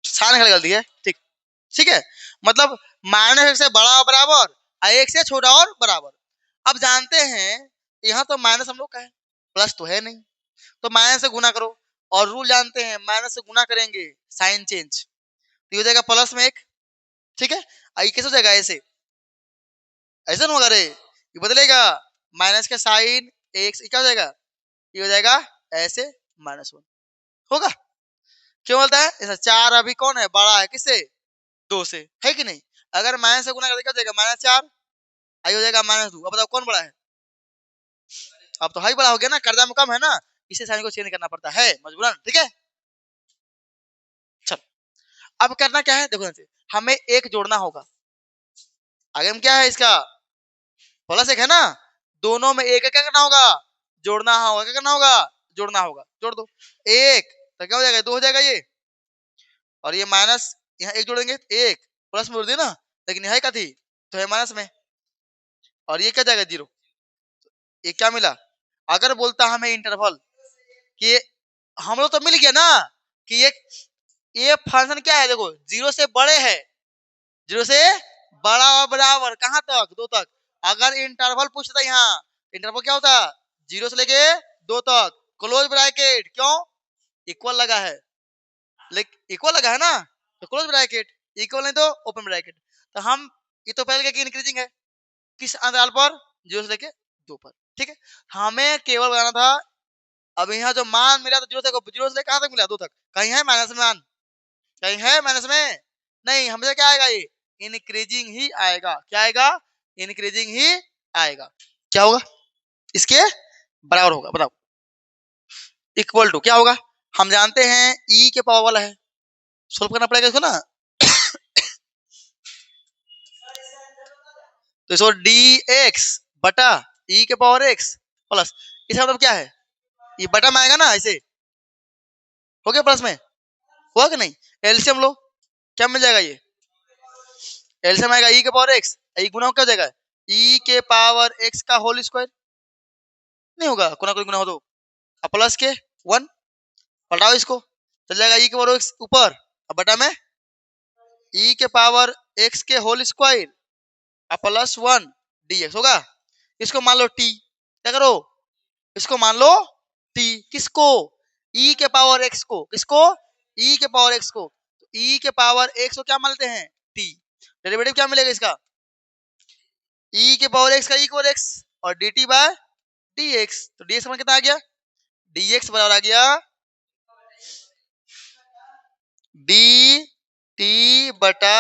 साइन निकल गलती है, ठीक, ठीक है। मतलब -1 से बड़ा और बराबर, और 1 से छोटा और बराबर। अब जानते हैं यहाँ तो माइनस हम लोग का है, प्लस तो है नहीं, तो माइनस से गुना करो। और रूल जानते हैं, माइनस से गुना करेंगे साइन चेंज, तो ये हो जाएगा +1। ठीक है, आई कैसे हो जाएगा, ऐसे ऐसे ना होगा रे, ये बदलेगा। माइनस के साइन एक क्या हो जाएगा, ये हो जाएगा ऐसे -1 होगा। क्यों बोलता है ऐसा, 4 अभी कौन है, बड़ा है किससे, 2 से, है कि नहीं। अगर माइनस से गुना करते क्या हो जाएगा, -4, आई हो जाएगा -2। अब बताओ कौन बड़ा है, अब तो हाई बड़ा हो गया ना, कर्जा में कम है ना, इसे साइन को चेंज करना पड़ता है मजबूरन। ठीक है, चल अब करना क्या है देखो, हमें एक जोड़ना होगा। आगे में क्या है इसका, +1 है ना, दोनों में एक क्या करना होगा, जोड़ना होगा। क्या करना होगा, जोड़ना होगा। जोड़ दो, एक तो क्या हो जाएगा, 2 हो जाएगा ये, और ये माइनस, यहाँ एक जोड़ेंगे, एक प्लस में जोड़ दी ना, लेकिन यहाँ का थी तो है माइनस में, और ये क्या जाएगा 0। ये क्या मिला, अगर बोलता हमें इंटरवल कि हम लोग तो मिल गया ना कि ये फंक्शन क्या है, देखो 0 से बड़े है, 0 से बड़ा और बराबर कहां तक, 2 तक। अगर इंटरवल पूछता यहाँ, इंटरवल क्या होता, 0 से लेके 2 तक, क्लोज ब्रैकेट, क्यों, इक्वल लगा है, इक्वल लगा है ना, तो क्लोज ब्रैकेट, इक्वल नहीं तो ओपन ब्रैकेट। तो हम ये तो पहले क्या इंक्रीजिंग है, किस अंतराल पर, 0 से लेके 2 पर। ठीक है, हमें केवल बताना था, अब यहाँ जो मान मिला तो 0 से लेकर कहां तक मिला, 2 तक। कहीं है माइनस में मान, कहीं है माइनस में नहीं, हमेशा क्या आएगा, ये इंक्रीजिंग ही आएगा। क्या आएगा, इंक्रीजिंग ही आएगा। क्या होगा, इसके बराबर होगा। बताओ, इक्वल टू क्या होगा, हम जानते हैं ई के पावर वाला है, सोल्व करना पड़ेगा इसको ना। तो इसको dx बटा ई के पावर x प्लस, इसका मतलब क्या है, ये बटा में आएगा ना, ऐसे हो गया, प्लस में हुआ कि नहीं। एलसीएम लो, क्या मिल जाएगा, ये एलसीएम आएगा ई के पावर x, ई गुना क्या हो जाएगा, ई के पावर x का होल स्क्वायर, नहीं होगा, कोई ना कोई गुना हो तो, अब प्लस के 1 पलटाओ इसको, चल जाएगा ई के पावर x ऊपर, अब बटा में ई के पावर x के होल स्क्वायर, अब +1 dx होगा। इसको मान लो t, क्या करो, इसको मान लो t, किसको, e के पावर x को, किसको, e के पावर x को, तो e के पावर x को क्या मानते हैं, t। डेरिवेटिव क्या मिलेगा इसका, e के पावर x का e के पावर x, और dt बाय dx, तो dx में कितना आ गया, dx बराबर आ गया dt बटा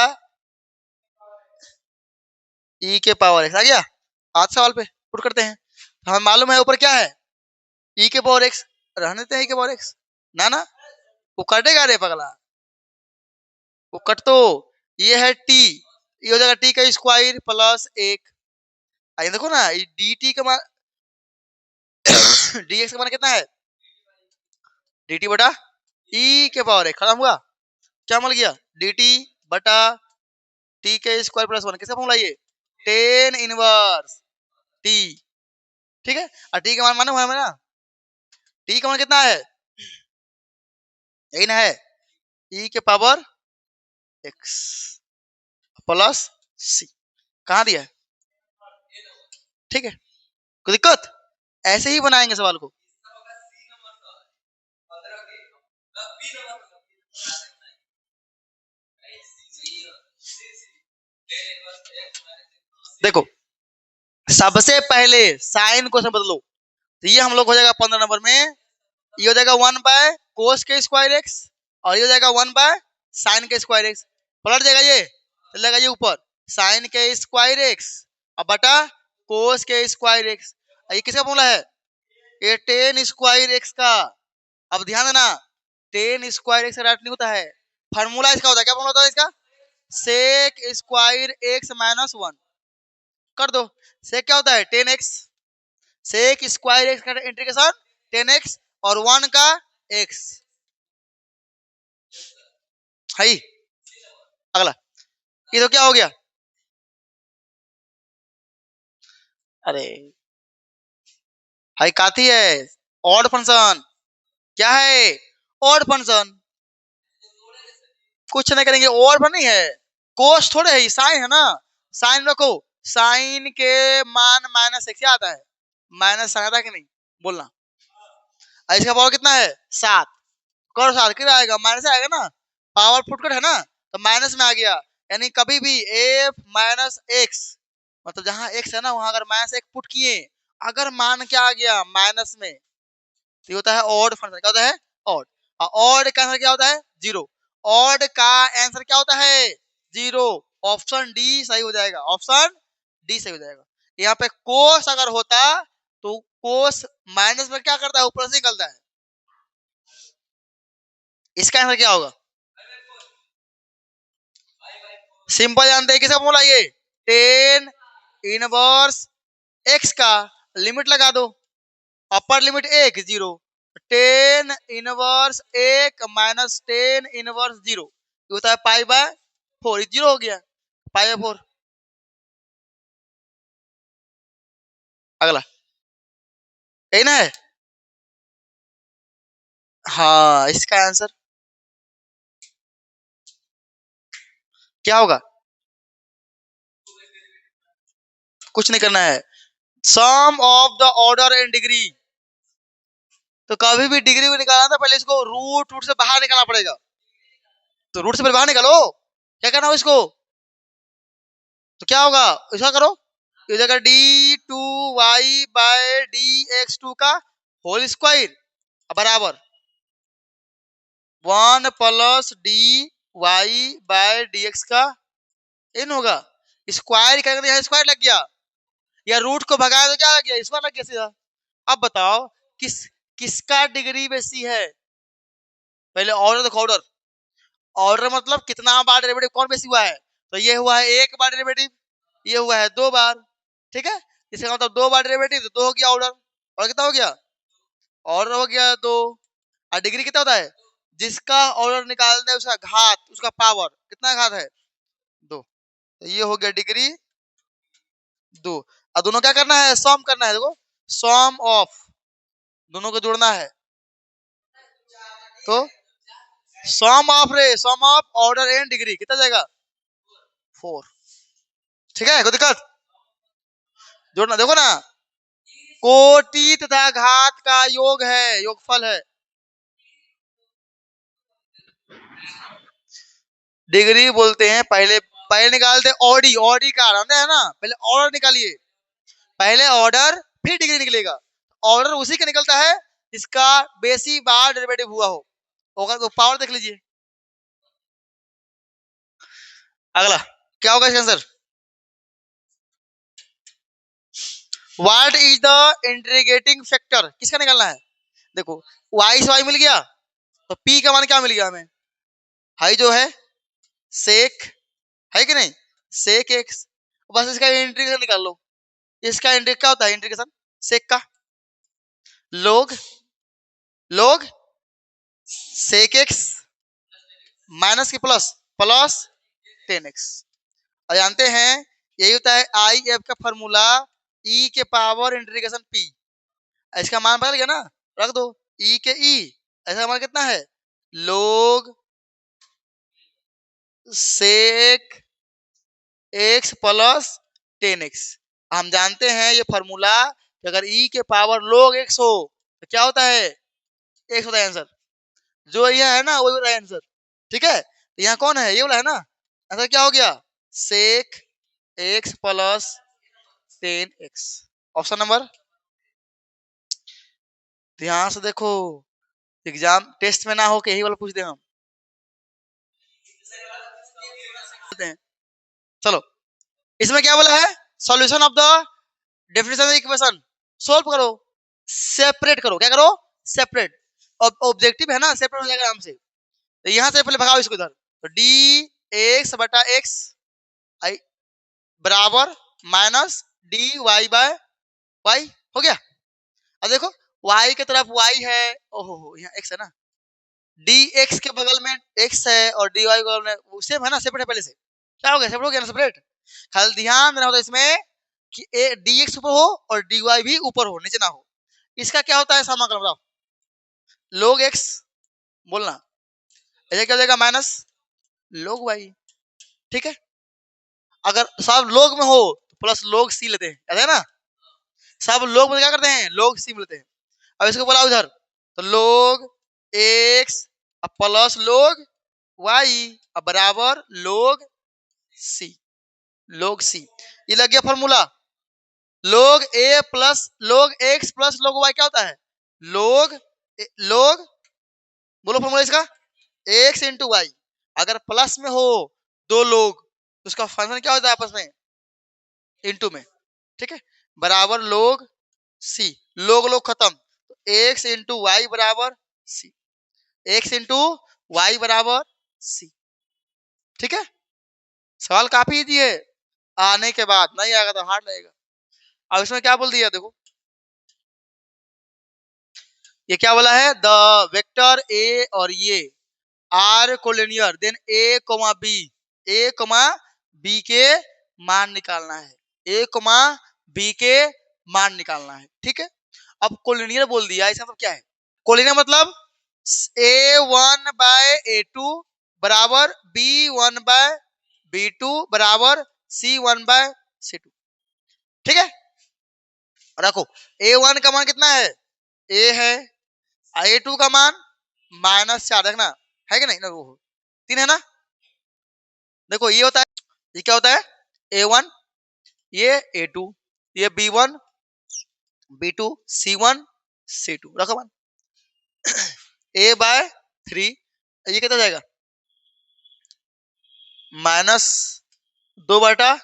e के पावर x आ गया। आज सवाल पे पुट करते हैं, हमें मालूम है ऊपर क्या है, e के पावर x, रहने देते हैं e के पावर x, ना ना वो कटेगा रे पगला, वो कट तो, ये है t, ये हो जाएगा t का स्क्वायर प्लस 1। आइए देखो ना, ये dt का मान dx का मान कितना है, dt बटा e के पावर 1, खत्म हुआ। क्या मिल गया, dt बटा t के स्क्वायर प्लस 1, किसका फॉर्मूला, ये tan इनवर्स t। ठीक है, और t का मान मालूम है ना, t का मान कितना है, यही ना है, e के पावर x प्लस c, कहाँ दिया है, ठीक है, कोई दिक्कत, ऐसे ही बनाएंगे सवाल को। देखो, सबसे पहले साइन को बदलो, तो ये हम लोग हो जाएगा 15 नंबर में, ये हो जाएगा 1 बाय कोस के स्क्वायर एक्स, और ये हो जाएगा 1 बाय साइन के स्क्वायर एक्स, पलट जाएगा ये, चलेगा ये ऊपर, साइन के स्क्वायर एक्स अब बटा कोस के स्क्वायर एक्स। ये किसका फॉर्मूला है? ये टेन स्क्वायर एक्स का। अब ध्यान देना, टेन स्क्वायर एक्स राइट नहीं होता है, फार्मूला इसका होता है, क्या फॉर्मूला होता है इसका? Sec square x minus one. कर दो, सेक क्या होता है? Tan x, sec square x का इंटीग्रेशन टेन एक्स और वन का एक्स है। अगला, ये तो क्या हो गया? अरे हाई काती है, ऑड फंक्शन। क्या है? Odd function. कुछ नहीं करेंगे, ऑड फंक्शन नहीं है, कोस थोड़े है, साइन है ना, साइन रखो, साइन के मान माइनस एक्स आता है, माइनस साइन आता है कि नहीं बोलना। इसका पावर कितना है? 7, करो 7 कितना आएगा? माइनस आएगा ना, पावर फुटकट है ना, तो माइनस में आ गया। यानी कभी भी एफ माइनस एक्स, मतलब जहां एक्स है ना वहां अगर माइनस एक पुट किए, अगर मान क्या आ गया माइनस में, तो ये होता है ऑड फंक्शन। क्या होता है? ऑड। ऑड का आंसर क्या होता है? जीरो। ऑड का आंसर क्या होता है? जीरो। ऑप्शन डी सही हो जाएगा, ऑप्शन डी सही हो जाएगा। यहाँ पे कोस अगर होता तो कोस माइनस में क्या करता है? ऊपर से निकलता है। इसका आंसर क्या होगा? सिंपल जानते हैं, किसका फॉर्मूला ये? टेन इनवर्स एक्स का लिमिट लगा दो, अपर लिमिट एक जीरो, टेन इनवर्स एक माइनस टेन इनवर्स जीरो, ये होता है पाई बाय फोर, जीरो हो गया, पाई बाय फोर। अगला, यही ना है? हाँ, इसका आंसर क्या होगा? कुछ नहीं करना है, sum of the order and degree. तो कभी भी डिग्री को निकालना था पहले इसको रूट रूट से बाहर निकालना पड़ेगा, तो रूट से पहले बाहर निकालो, क्या करना हो इसको, तो क्या होगा? इसका करो, इस जगह d two y by d x two का होल स्क्वायर बराबर one plus d y by d x का इन होगा, स्क्वायर करेंगे यहाँ स्क्वायर लग गया, या रूट को भगाया तो क्या लग गया? स्क्वायर लग गया सीधा। अब बताओ किस किसका डिग्री बेसी है? पहले ऑर्डर देखो, ऑर्डर, ऑर्डर मतलब कितना बार डेरिवेटिव कौन बेसी हुआ है, तो ये हुआ है एक बार डेरिवेटिव, ये हुआ है दो बार, ठीक है, इसका मतलब दो बार डेरिवेटिव तो दो हो गया ऑर्डर, और कितना हो गया? ऑर्डर हो गया दो। और डिग्री कितना होता है? जिसका ऑर्डर निकालना है उसका घात, उसका पावर कितना घात है? दो, तो ये हो गया डिग्री दो। और दोनों क्या करना है? सम करना है, देखो सम ऑफ, दोनों को जोड़ना है, तो सम ऑफ रे, sum of order and degree कितना जाएगा? फोर। ठीक है, कोई दिक्कत? जोड़ना, देखो ना, कोटि तथा घात का योग है, योगफल है। डिग्री बोलते हैं पहले, पहले निकालते ऑडी, ऑडी का आनंद है ना, पहले ऑर्डर निकालिए, पहले ऑर्डर फिर डिग्री निकलेगा, ऑर्डर उसी का निकलता है जिसका बेसी बार डेरिवेटिव हुआ हो, होगा तो पावर देख लीजिए। अगला क्या होगा इसका answer? What is the integrating factor, किसका निकालना है? देखो वाई से वाई मिल गया, तो पी का मान क्या मिल गया हमें? हाई जो है सेक, है कि नहीं, सेक एक्स, बस इसका इंटीग्रेशन निकाल लो। इसका इंटीग्रेशन क्या होता है? इंटीग्रेशन सेक का लोग, लोग सेक एक्स माइनस की प्लस, प्लस टेन एक्स। और जानते हैं यही होता है आई एफ का फॉर्मूला, ई के पावर इंटीग्रेशन पी। इसका मान बदल गया ना, रख दो ई के ई, ऐसा मान कितना है? Log sec x plus tan x. हम जानते हैं ये फॉर्मूला कि अगर ई के पावर लोग एक्स हो तो क्या होता है? एक्स होता है आंसर, जो यह है ना वही होता है आंसर, ठीक है, तो यहाँ कौन है? ये वाला है ना, आंसर क्या हो गया? Sec x plus tan x, option number. ध्यान से देखो, एग्जाम टेस्ट में ना हो के यही वाला पूछ दे हम। हैं। चलो इसमें क्या बोला है, solution of the differential equation, solve करो, सेपरेट करो, क्या करो, सेपरेट। ऑब्जेक्टिव है ना, सेपरेट हो जाएगा आराम से। तो यहां से पहले भगाओ इसको इधर, तो डी एक्स बटा एक्स आई बराबर minus d y by y, हो गया। अब देखो y की तरफ y है, ओहो यहाँ x है ना, dx के बगल में x है और dy के बगल में वो सेम है ना, सेपरेट है पहले से। क्या हो गया, सेपरेट हो गया ना, सेपरेट। खाली ध्यान देना होता है इसमें कि dx ऊपर हो और dy भी ऊपर हो, नीचे ना हो। इसका क्या होता है समाकलन बताओ, log x, बोलना ऐसा क्या हो जाएगा, माइनस log y, ठीक है। अगर सब लोग में हो तो प्लस log c लेते हैं, याद है ना, सब लोग में क्या करते हैं, log c लेते हैं। अब इसको बोला उधर, तो log x plus log y बराबर log c, log c, ये लग गया formula. log a plus log x plus log y क्या होता है, log log, बोलो फॉर्मूला इसका, x इंटू वाई। अगर प्लस में हो दो लोग तो उसका फंक्शन क्या होता है आपस में, इंटू में, ठीक है, बराबर log c, लोग लोग खत्म, तो x इंटू वाई बराबर c, x इंटू वाई बराबर c, ठीक है। सवाल काफी इजी है, आने के बाद नहीं आएगा तो हार्ड लगेगा। अब इसमें क्या बोल दिया देखो, ये क्या बोला है, द वेक्टर a और ये are collinear, then a comma b, a comma b के मान निकालना है, a कोमा बी के मान निकालना है, ठीक है। अब कोलिनियर बोल दिया, इसका मतलब क्या है, कोलिनियर मतलब a1 बाय a2 बराबर b1 बाय b2 बराबर c1 बाय c2, ठीक है। रखो a1 का मान कितना है, a है, a2 का मान -4, देखना है कि नहीं ना, वो 3 है ना। देखो ये होता है, ये क्या होता है, a1, ये a2, ये b1 b2 c1 c2, रखो मान a बाय 3, ये कितना जाएगा, -2 बटा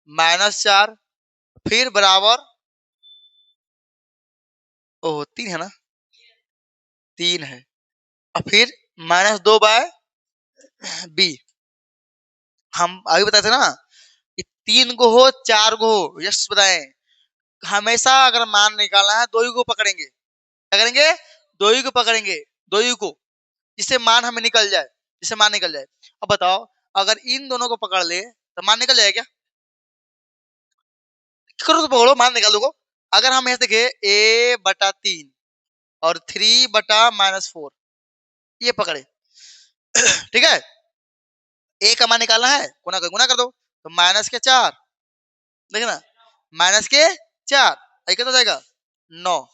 -4, फिर बराबर, ओह 3 है ना, 3 है, और फिर -2 बाय b, हम अभी बताए थे ना कि 3 को हो 4 को हो, यस बताएं, हमेशा अगर मान निकालना है दो ही को पकड़ेंगे, क्या करेंगे, दो ही को पकड़ेंगे, दो ही को, जिससे मान हमें निकल जाए, जिससे मान निकल जाए। अब बताओ अगर इन दोनों को पकड़ ले तो मान निकल जाए क्या, करो तो पकड़ो, मान निकाल दो। अगर हम ऐसे देखे a बटा 3 और 3 बटा -4, ये पकड़े ठीक है, a का मान निकालना है, गुना कर दो, तो -4, देखना -4, ये कितना जाएगा 9,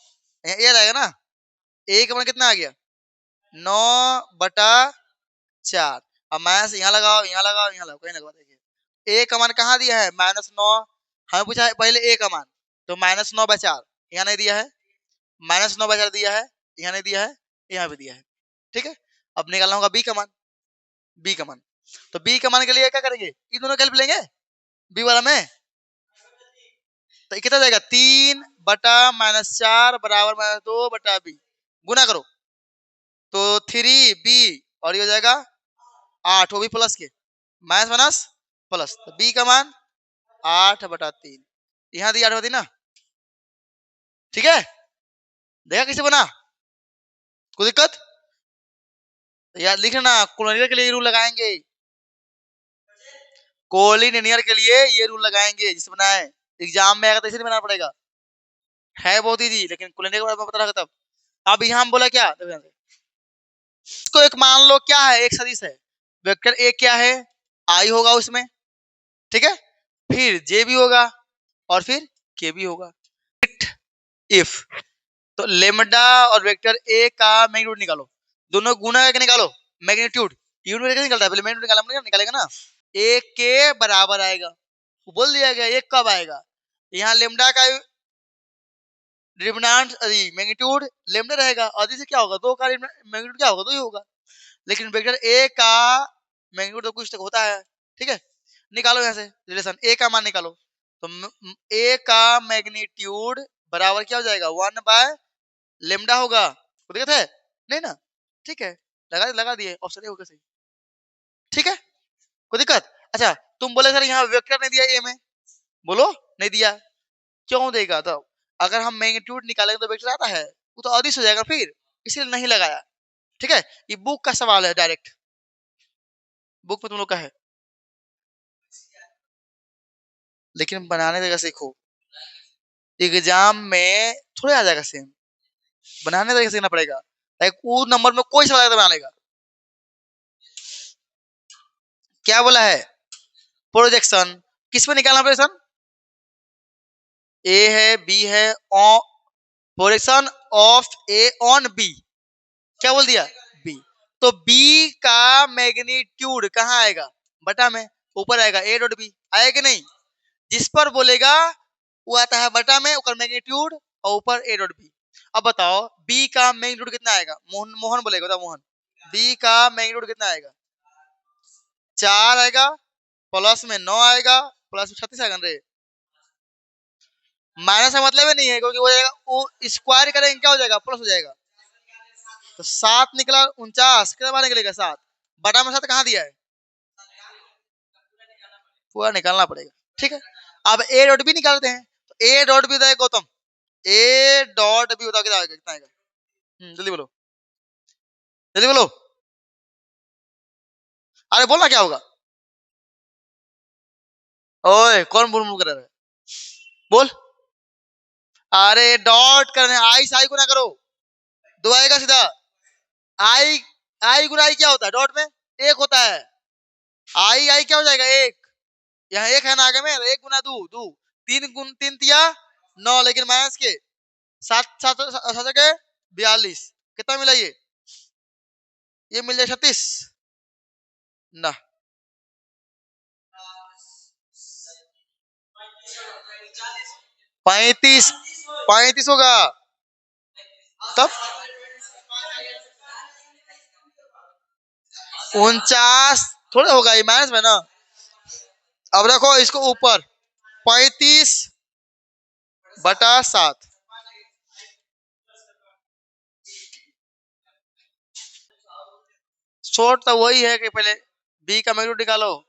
ये रहेगा ना, a का मान कितना आ गया 9/4, अब माइनस यहाँ लगाओ, यहाँ लगाओ, यहाँ लगाओ, कहीं लगवा देखिए, a का मान कहाँ दिया है -9, हमें पूछा है पहले a का मान, तो -9/4 यहाँ नहीं दिया है, -9/4 दिया है, यहाँ नहीं दिया है, यहाँ भी दिया है, ठीक है। अब निकालना होगा b का मान, b का मान, तो b का मान के लिए क्या करेंगे, इन दोनों का हेल्प लेंगे, b वाला में, तो कितना जाएगा 3/-4 बराबर -2/b, गुना करो तो 3b, और ये हो जाएगा 8, वो भी प्लस के, माइनस माइनस प्लस, तो b का मान 8/3, यहाँ दी 8 ना, ठीक है। देखा कैसे बना, कोई दिक्कत, यार लिख लेना, कोलिनियर के लिए रूल लगाएंगे, कोलिनियर के लिए ये रूल लगाएंगे जिससे बनाए, एग्जाम में आएगा तो इसे नहीं बनाना पड़ेगा, है बहुत इजी, लेकिन कोलिनियर के बारे में पता रखा तब। अब यहाँ हम बोला क्या, इसको एक मान लो क्या है, एक सदिश है, वेक्टर ए क्या है, आई होगा उसमें, ठीक है, फिर जे भी होगा और फिर के भी होगा, इफ, तो लेमडा और वेक्टर ए का मैग्नीट्यूड निकालो, दोनों गुना करके निकालो, मैग्नीट्यूड, यूनिट कैसे निकलता है, पहले मैग्नीट्यूड निकालेगा ना, एक के बराबर आएगा, वो बोल दिया गया एक कब आएगा, यहाँ लेमडा का डिटरमिनेंट मैग्नीट्यूड लेमडा रहेगा, और से क्या होगा, दो का मैग्नीट्यूड क्या होगा, दो ही होगा, लेकिन वेक्टर ए का मैग्नीट्यूड तो कुछ तक होता है, ठीक है। निकालो यहाँ से रिलेशन, ए का मान निकालो। तो ए का मैग्नीट्यूड बराबर क्या हो जाएगा, 1/λ होगा। कोई दिक्कत है नहीं ना? ठीक है, लगा दिए, ऑप्शन ए होगा सही। ठीक है, कोई दिक्कत? अच्छा, तुम बोले सर यहाँ वेक्टर नहीं दिया ए में, बोलो नहीं दिया, क्यों देगा? तो अगर हम मैग्नीट्यूड निकालेंगे तो वेक्टर आता है, वो तो अदिश हो जाएगा फिर, इसलिए नहीं लगाया। ठीक है, ये बुक का सवाल है, डायरेक्ट बुक में तुम लोग का है, लेकिन बनाने देगा सीखो, एग्जाम में थोड़े आ जाएगा सेम, बनाने देगा सीखना पड़ेगा। लाइक वो नंबर में कोई सवाल बना लेगा। क्या बोला है, प्रोजेक्शन, किस पे निकालना प्रोजेक्शन? ए है, बी है, projection of a on b, क्या बोल दिया, बी। तो बी का मैग्नीट्यूड कहाँ आएगा, बटा में, ऊपर आएगा ए डॉट बी, आएगा कि नहीं? जिस पर बोलेगा वो आता है बटा में, ऊपर मैग्नीट्यूड और ऊपर ए डॉट बी। अब बताओ बी का मैग्नीट्यूड कितना आएगा, मोहन मोहन बोलेगा, बताओ मोहन, बी का मैग्नीट्यूड कितना आएगा? 4 आएगा, प्लस में 9 आएगा, प्लस में 36 आएगा रे। माइनस का मतलब ही नहीं है, क्योंकि हो जाएगा वो स्क्वायर करेंगे क्या हो जाएगा, प्लस हो जाएगा। तो 7 निकला 49, कितना बार निकलेगा 7, बटा में 7 कहाँ दिया है, पूरा निकालना पड़ेगा। ठीक है, अब ए डॉट बी निकालते हैं। तो ए डॉट बी बताए गौतम, ए डॉट बी बताओ कितना आएगा, कितना आएगा? जल्दी बोलो, जल्दी बोलो, अरे बोलना क्या होगा, ओए कौन बुल बुल कर रहा है, बोल। अरे डॉट करने, आई से आई गुना करो, दो आएगा सीधा। आई, आई गुना आई क्या होता है, डॉट में एक होता है, आई आई क्या हो जाएगा, एक, यहाँ एक है ना आगे में, एक गुना दो दो, तीन गुण तीन तिया 9, लेकिन माइनस के 7 7 7 के 42, कितना मिला ये मिल जाए 36 ना, 35, 35 होगा तब, 49 थोड़ा होगा, ये माइनस में ना। अब रखो इसको ऊपर, 35/7, शॉर्ट तो वही है कि पहले बी का मैग्नीट्यूड निकालो।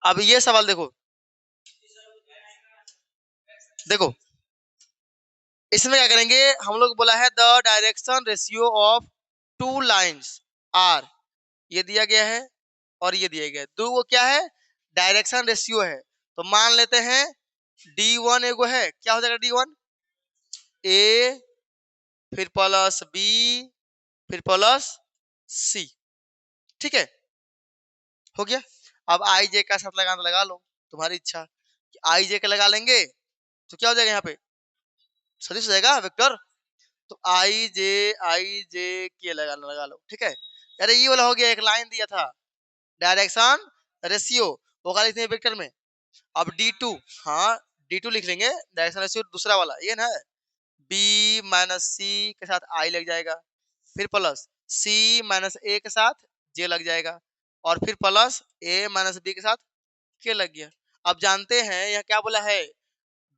अब ये सवाल देखो, देखो इसमें क्या करेंगे हम लोग, बोला है the direction ratio of two lines are, ये दिया गया है और ये दिया गया है, दो वो क्या है, डायरेक्शन रेशियो है। तो मान लेते हैं D1 एगो है, क्या हो जाएगा D1, ए, फिर प्लस बी, फिर प्लस सी। ठीक है, हो गया। अब आई जे का साथ लगाना लगा लो, तुम्हारी इच्छा, आई जे का लगा लेंगे तो क्या हो जाएगा, यहाँ पे सदिश हो जाएगा वेक्टर। तो आई जे के लगा लो। ठीक है, अरे ये वाला हो गया, एक लाइन दिया था डायरेक्शन रेशियो, वो लिखते हैं वेक्टर में। अब D2, हाँ D2 लिख लेंगे, डायरेक्शन रेशियो दूसरा वाला ये ना, बी माइनस सी के साथ आई लग जाएगा, फिर प्लस सी माइनस ए के साथ जे लग जाएगा, और फिर प्लस ए माइनस बी के साथ के लग गया। अब जानते हैं यह क्या बोला है,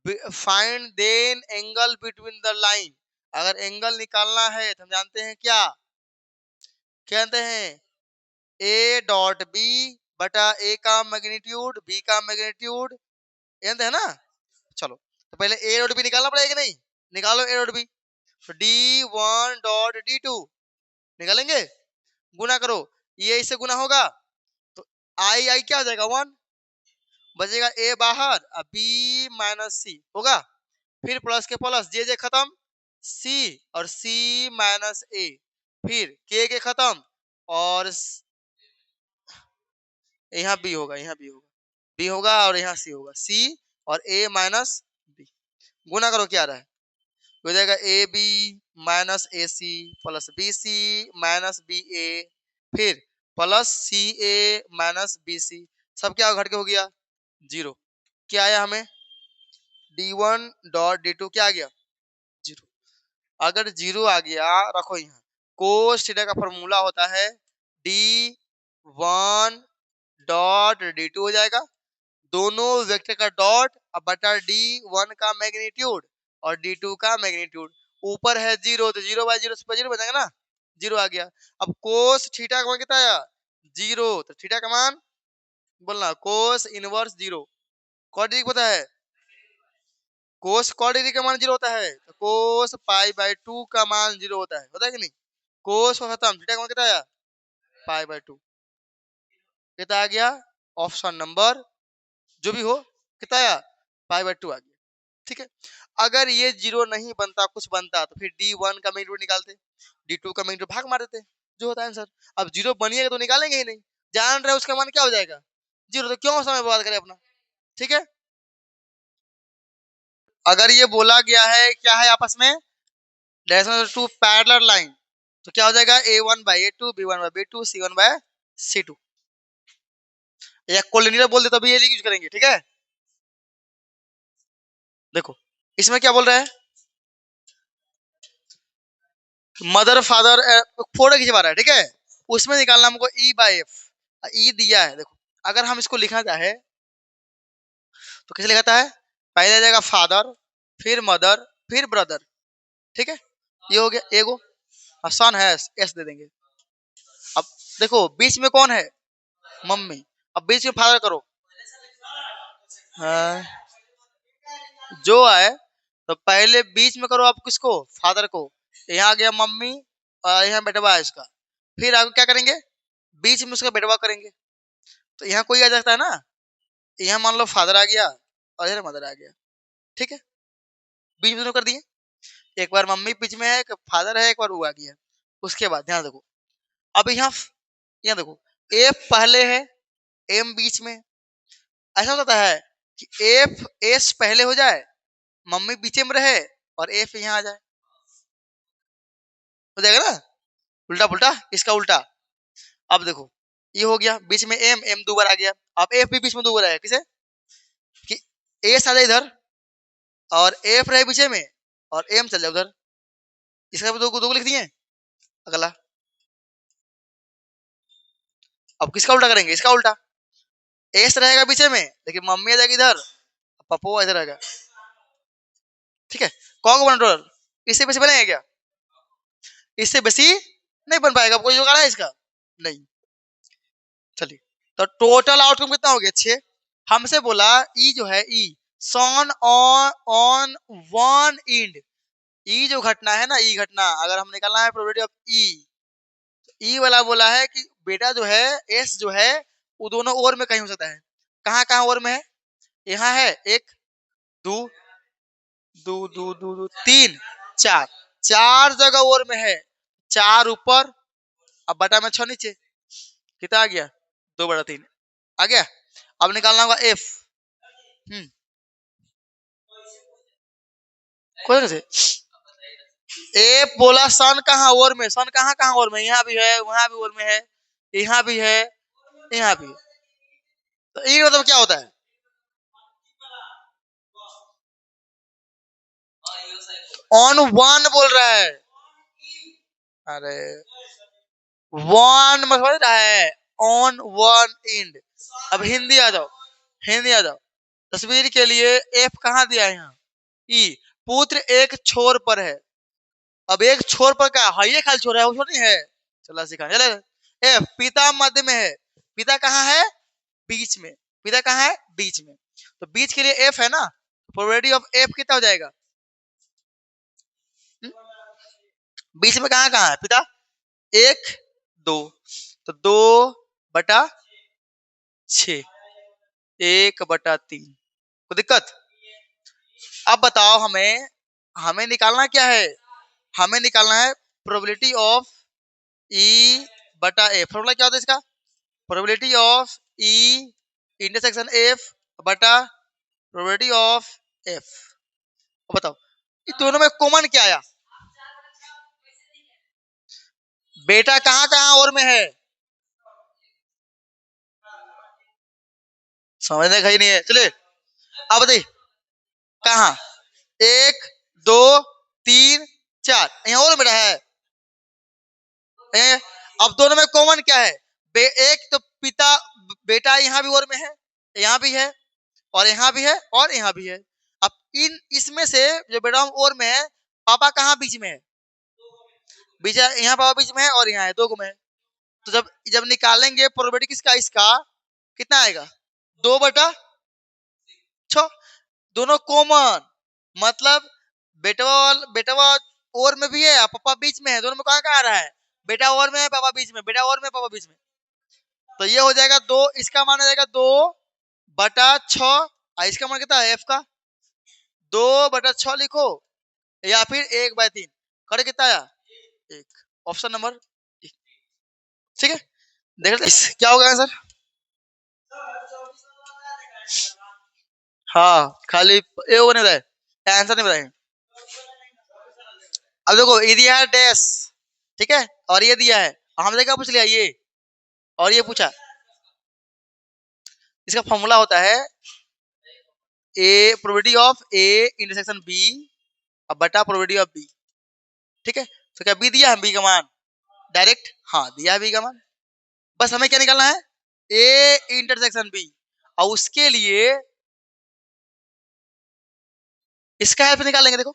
find then angle between the line, अगर एंगल निकालना है तो हम जानते हैं क्या, क्या जानते हैं, ए डॉट बी बटा ए का मैग्नीट्यूड बी का मैग्नीट्यूड, जानते हैं ना। चलो तो पहले ए डॉट बी निकालना पड़ेगा कि नहीं, निकालो ए डॉट बी, तो D1 डॉट D2 निकालेंगे, गुना करो, ये इससे गुना होगा तो आई आई क्या हो जाएगा 1, बचेगा ए बाहर, अब बी माइनस सी होगा, फिर प्लस के प्लस जे जे खत्म, सी और सी माइनस ए, फिर के खत्म, और यहाँ बी होगा, यहाँ बी होगा और यहाँ सी होगा, सी और ए माइनस बी, गुना करो क्या आ रहा है, हो जाएगा a b minus a c plus b c minus b a, फिर plus c a minus b c, सब क्या घट के हो गया 0, क्या आया हमें D1 डॉट D2 क्या आ गया 0। अगर 0 आ गया, रखो यहाँ, कोस थीटा का फॉर्मूला होता है D1 डॉट D2 हो जाएगा, दोनों वेक्टर का डॉट अब बटा D1 का मैग्नीट्यूड और D2 का मैग्नीट्यूड। ऊपर है 0 तो 0 बाय 0 जीरो बन जाएगा ना, 0 आ गया। अब कोस थीटा का मान कितना आया, 0, तो थीटा का मान बोलना कोस इनवर्स 0। कॉट डिग्री पता है, कोस कॉट डिग्री का मान 0 होता है, तो कोस पाई/2 का मान 0 होता है कि नहीं। कोस को खत्म, थीटा का मान कितना आया, पाई/2। कितना आ गया, ऑप्शन नंबर जो भी हो कितना आया, पाई/2 आ गया। ठीक है, अगर ये 0 नहीं बनता, कुछ बनता, तो फिर D1 का मैग्नीट्यूड निकालते, D2 का मैग्नीट्यूड भाग मार देते, जो होता है आंसर। अब 0 बनिएगा तो निकालेंगे ही नहीं, जान रहे उसका मान क्या हो जाएगा 0, तो क्यों समय बर्बाद करें अपना। ठीक है, अगर ये बोला गया है क्या है आपस में टू पैरेलल लाइन, तो क्या हो जाएगा A1/A2, B1/B2, C1/C2। या कोलिनियर बोल दे तो भी ये यूज करेंगे। ठीक है, देखो इसमें क्या बोल रहा है, मदर फादर फोटो खिंचवा रहा है। ठीक है, उसमें निकालना हमको E/F, ई दिया है। देखो अगर हम इसको लिखना चाहे तो कैसे लिखाता है, पहले आ जाएगा फादर, फिर मदर, फिर ब्रदर। ठीक है, ये हो गया एगो, सन है एस दे देंगे। अब देखो बीच में कौन है, मम्मी, अब बीच में फादर करो, हाँ, जो आए तो पहले बीच में करो आप किसको, फादर को, यहाँ आ गया मम्मी और यहाँ बेटवा है इसका, फिर आगे क्या करेंगे, बीच में उसका बेटवा करेंगे, तो यहाँ कोई आ जाता है ना, यहाँ मान लो फादर आ गया और इधर मदर आ गया। ठीक है, बीच में दोनों कर दिए, एक बार मम्मी बीच में है, एक फादर है, एक बार वो आ गया। उसके बाद ध्यान देखो, अब यहाँ देखो एफ पहले है, एम बीच में, ऐसा होता है कि एफ एस पहले हो जाए, मम्मी पीछे में रहे और एफ यहाँ आ जाए, हो जाएगा ना, उल्टा पुल्टा इसका उल्टा। अब देखो ये हो गया, बीच में एम, एम दो बार आ गया, अब एफ भी बीच में दो बार आया, किसे कि एस आ जाए इधर और एफ रहे पीछे में और एम चल जाए उधर, इसका भी दो लिख दिए। अगला अब किसका उल्टा करेंगे, इसका उल्टा, एस रहेगा पीछे में लेकिन मम्मी आ जाएगी इधर, पप्पू इधर रहेगा। ठीक है, कौन को बना टोटल, इससे बेसी बनेगा क्या, इससे बेसी नहीं बन पाएगा, कोई जुगाड़ है इसका नहीं। चलिए, तो टोटल आउटकम कितना हो गया, 6। हमसे बोला ई जो है, ई सॉन ऑन वन इंड, ई जो घटना है ना, ई घटना अगर हम निकालना है प्रोबेबिलिटी ऑफ ई, ई वाला बोला है कि बेटा जो है एस जो है वो दोनों ओर में कहीं हो सकता है, कहाँ कहाँ ओर में है, यहाँ है एक, दो, तीन, चार, चार जगह ओर में है, चार ऊपर, अब बटा में 6 नीचे, कितना आ गया, 2/3 आ गया। अब निकालना होगा एफ, कौन से एफ बोला सन कहाँ ओर में, सन कहाँ कहाँ ओर में, यहाँ भी है, वहां भी ओर में है, यहाँ भी है, यहाँ भी है। तो ये मतलब क्या होता है, ऑन वन बोल रहा है, अरे वन मतलब रहा है, ऑन वन इंड। अब हिंदी आ जाओ, हिंदी आ जाओ, तस्वीर के लिए एफ कहाँ दिया है, यहाँ ई, पुत्र एक छोर पर है, अब एक छोर पर क्या है, ये खाली छोर है, वो छोर नहीं है, चला सिखा चले। एफ पिता मध्य में है, पिता कहाँ है, बीच में, पिता कहाँ है, बीच में, तो बीच के लिए एफ है ना, प्रोबेबिलिटी ऑफ एफ कितना हो जाएगा, हुँ? बीच में कहाँ कहाँ है पिता, 1 2, तो 2/6, 1/3, कोई दिक्कत। अब बताओ हमें, हमें निकालना क्या है, हमें निकालना है प्रोबेबिलिटी ऑफ ई बटा एफ। फॉर्मूला क्या होता है इसका, probability of E intersection F बटा प्रोबेबिलिटी ऑफ एफ। बताओ इन दोनों में कॉमन क्या आया, बेटा कहाँ कहाँ और में है, समझने का ही नहीं है। चलिए अब बताइए कहाँ, 1 2 3 4, यहाँ और बेटा है, अब दोनों में कॉमन क्या है, एक तो पिता बेटा यहाँ भी और में है, यहाँ भी है, और यहाँ भी है, और यहाँ भी है। अब इसमें से जो बेटा और में है, पापा कहाँ बीच में है? बीच यहाँ पापा बीच में है, और यहाँ है, दो में है। तो जब जब निकालेंगे प्रोबेबिलिटी किसका, इसका कितना आएगा? 2/6। दोनों कॉमन, मतलब बेटवा और में भी है, पापा बीच में है, दोनों में कहाँ कहाँ आ रहा है? बेटा और में है, पापा बीच में, बेटा और में, पापा बीच में। तो ये हो जाएगा 2, इसका मान हो जाएगा 2/6। इसका मान कितना है एफ का? 2/6 लिखो, या फिर 1/3। करे कितना आया? 1। ऑप्शन नंबर, ठीक है। देख क्या होगा आंसर? हाँ, खाली ए वो नहीं बताए, आंसर नहीं बताए। अब देखो ये दिया है डैश, ठीक है, और ये दिया है, हमने क्या पूछ लिया ये, और ये पूछा। इसका फॉर्मूला होता है A probability of A intersection B अब बटा प्रोबेबिलिटी ऑफ बी, ठीक है। तो क्या बी दिया है, बी का मान डायरेक्ट, हाँ दिया है बी का मान। बस हमें क्या निकालना है? ए इंटरसेक्शन बी, और उसके लिए इसका हेल्प निकालेंगे। देखो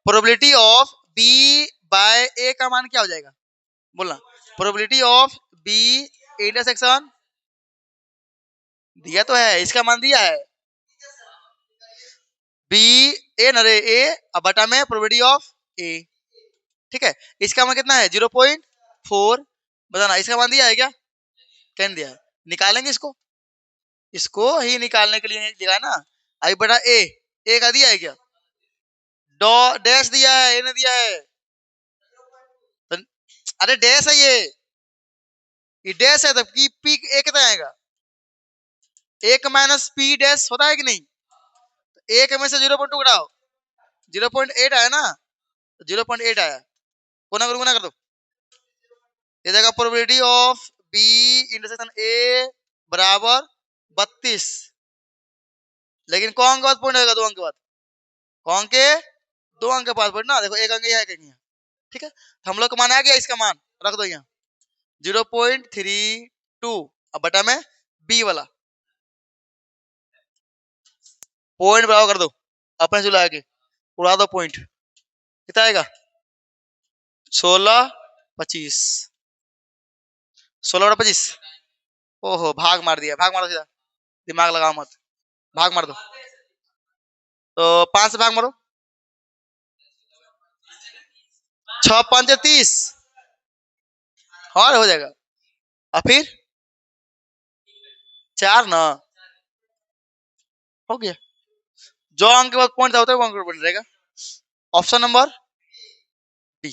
प्रोबेबिलिटी ऑफ बी बाय ए का मान क्या हो जाएगा, बोलना। प्रोबेबिलिटी ऑफ बी इंटरसेक्शन दिया तो है, इसका मान दिया है बी ए न रे ए, अब बटा में प्रोबेबिलिटी ऑफ ए, ठीक है। इसका मान कितना है? 0.4। बताना इसका मान दिया है क्या? कैन दिया है, निकालेंगे इसको। इसको ही निकालने के लिए दिया है ना, आई बटा ए का दिया है क्या? डैश दिया है, ए ने दिया है। तो, अरे डैश है ये डैश है, तब की पी ए कितना आएगा? 1 माइनस पी डैश होता है कि नहीं? तो 1 में से 0.2 घटाओ, 0.8 आया ना, 0.8 आया, गुना कर दो। ये जाएगा probability of B intersection A बराबर 32। लेकिन कौन अंक के बाद पॉइंट आएगा? 2 अंक के बाद। कौन के? 2 अंक के बाद पॉइंट ना, देखो 1 अंक यहाँ, 1 अंक यहाँ, ठीक है। तो हम लोग का मान आ गया, इसका मान रख दो यहाँ 0.32, अब बटा में बी वाला पॉइंट बराबर कर दो, अपने से लगा के उड़ा दो पॉइंट, कितना आएगा? 16/25, 16/25। ओहो, भाग मार दिया, भाग मारो सीधा, दिमाग लगाओ मत, भाग मार दो। तो 5 से भाग मारो, 6×5 = 30, और हो जाएगा। और फिर 4 ना, हो गया। जो अंक के बाद पॉइंट होता है वो अंक पॉइंट रहेगा। Option number D.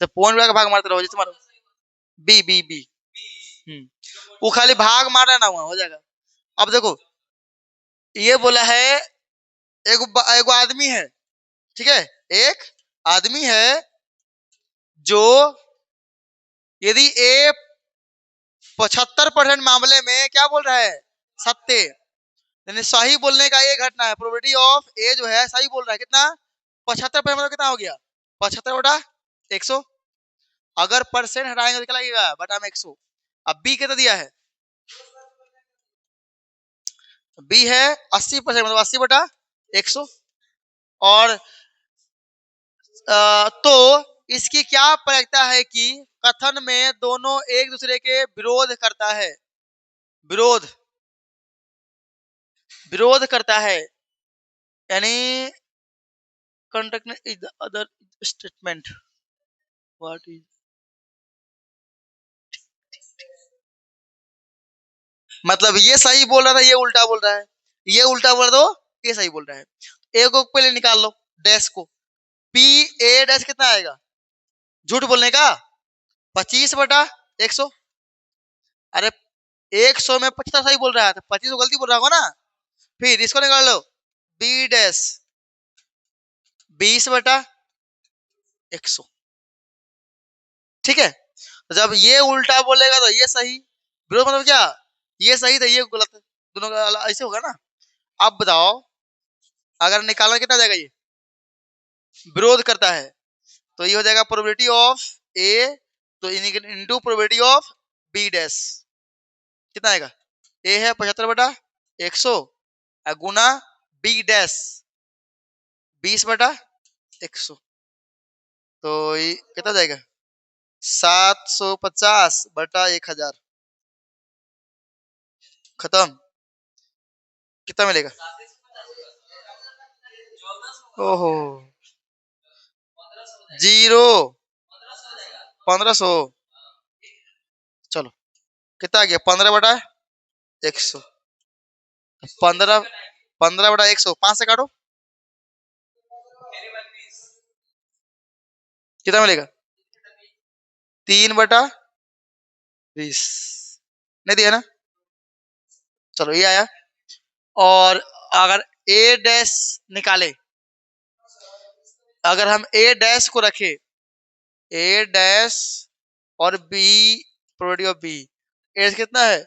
तो पॉइंट लगा भाग मारते रहो, जैसे मारो बी बी बी। वो खाली भाग मार रहा ना, वहां हो जाएगा। अब देखो ये बोला है एक आदमी है, ठीक है, एक आदमी है जो यदि ए 75% मामले में क्या बोल रहा है? सत्य, यानी सही बोलने का ये घटना है। प्रोबेबिलिटी ऑफ ए जो है सही बोल रहा है, कितना? 75%, मतलब कितना हो गया? 75/100। अगर परसेंट हटाएंगे तो क्या लगेगा? बटा में 100। अब बी कितना दिया है? बी है 80%, मतलब 80/100। और तो इसकी क्या प्रयोजकता है कि कथन में दोनों एक दूसरे के विरोध करता है, विरोध विरोध करता है, यानी contact is the other statement. What is, मतलब ये सही बोल रहा था, ये उल्टा बोल रहा है, ये उल्टा बोल रहा तो ये सही बोल रहा है। ए को पहले निकाल लो, डैश को, पी ए डैश कितना आएगा झूठ बोलने का? 25/100। अरे 100 में 25 सही बोल रहा है, तो 25 गलती बोल रहा होगा ना। फिर इसको निकाल लो, बी डैश 20/100, ठीक है। तो जब ये उल्टा बोलेगा तो ये सही, विरोध मतलब क्या? ये सही तो ये गलत, दोनों का ऐसे होगा ना। अब बताओ अगर निकालना कितना जाएगा? ये विरोध करता है, तो ये हो जाएगा प्रोबेबिलिटी ऑफ ए तो into probability of B dash कितना आएगा, ए है 75/100 गुना बी डैश 20/100, तो ये कितना जाएगा 750/1000 खत्म। कितना मिलेगा, ओहो 1500, चलो कितना आ गया 15/100, 15 5 से काटो कितना मिलेगा 3/20 नहीं दिया ना, चलो ये आया। और अगर ए डैश निकाले, अगर हम ए डैश को रखे, ए डैश और बी प्रोबेबिलिटी ऑफ बी, ए कितना है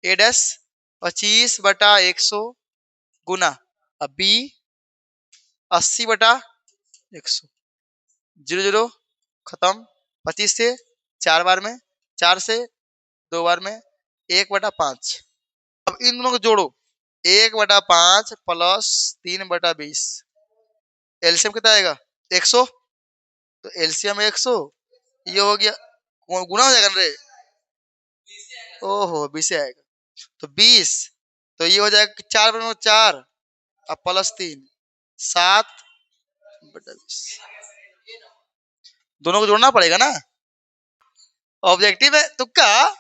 ए डैश 25/100 गुना अब बी 80/100, 0 0 खत्म। 25 से 4 बार में, 4 से 2 बार में 1/5। अब इन दोनों को जोड़ो 1/5 प्लस 3/20, एलसीएम कितना आएगा 100, तो एलसीएम 100, ये हो गया गुना हो जाएगा ना रे, ओहो 20 से आएगा, तो 20, तो ये हो जाएगा 4/4 अब प्लस 3 7/20, दोनों को जोड़ना पड़ेगा ना, ऑब्जेक्टिव है तुक्का,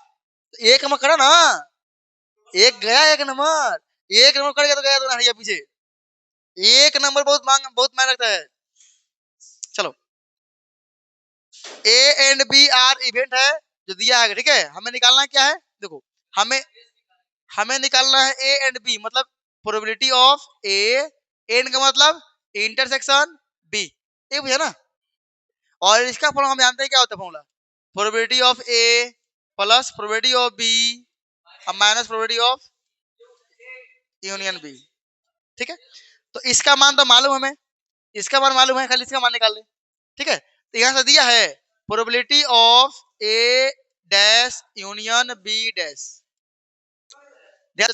एक नंबर करा ना, एक गया एक नंबर, एक नंबर कर गया तो गया तो ना पीछे, एक नंबर बहुत मायने रखता है। चलो A and B are event है जो दिया है, ठीक है, हमें निकालना क्या है, देखो हमें हमें निकालना है ए एंड बी, मतलब प्रोबेबिलिटी ऑफ ए, एंड का मतलब इंटरसेक्शन बी, ये बुझे ना, और इसका फॉर्मूला हम जानते हैं क्या होता है, formula probability of A plus probability of B minus probability of union B, ठीक है। तो इसका मान तो मालूम हमें, इसका मान मालूम है, खाली इसका मान निकाल ले, ठीक है। तो यहाँ से दिया है probability of A dash union B dash, है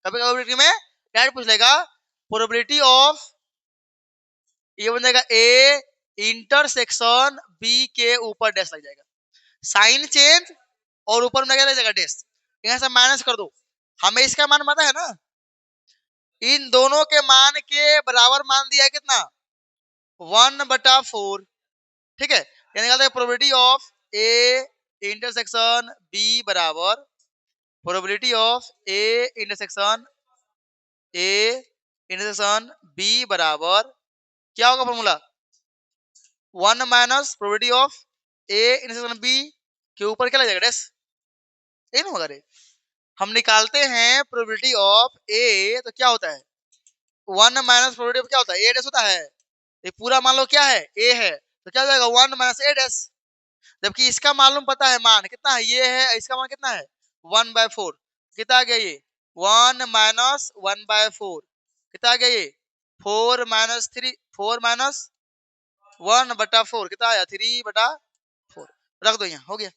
कभी प्रोबेबिलिटी में डायरेक्ट पूछ लेगा प्रोबेबिलिटी ऑफ, ये बन जाएगा ए इंटरसेक्शन बी के ऊपर डैश लग जाएगा, साइन चेंज और ऊपर में क्या लग जाएगा डैश, यहाँ से माइनस कर दो, हमें इसका मान पता है ना, इन दोनों के मान के बराबर मान दिया है कितना 1/4, ठीक है, यानी निकालते हैं probability of A intersection B बराबर probability of A intersection B बराबर क्या होगा formula 1 minus probability of A intersection B के ऊपर क्या लग जाएगा डैश, यही ना होगा रे, हम निकालते हैं प्रोबेबिलिटी ऑफ ए तो क्या होता है 1 माइनस प्रोबेबिलिटी ऑफ क्या होता है ए डैश होता है, ये पूरा मान लो क्या है ए है, तो क्या हो जाएगा 1 माइनस ए डैश, जबकि इसका मालूम पता है मान कितना है, ये है, इसका मान कितना है 1/4, कितना आ गया ये 1 माइनस 1/4, कितना आ गया ये 4 माइनस 3, 4 माइनस 1/4 कितना आया 3/4, रख दो यहाँ हो गया।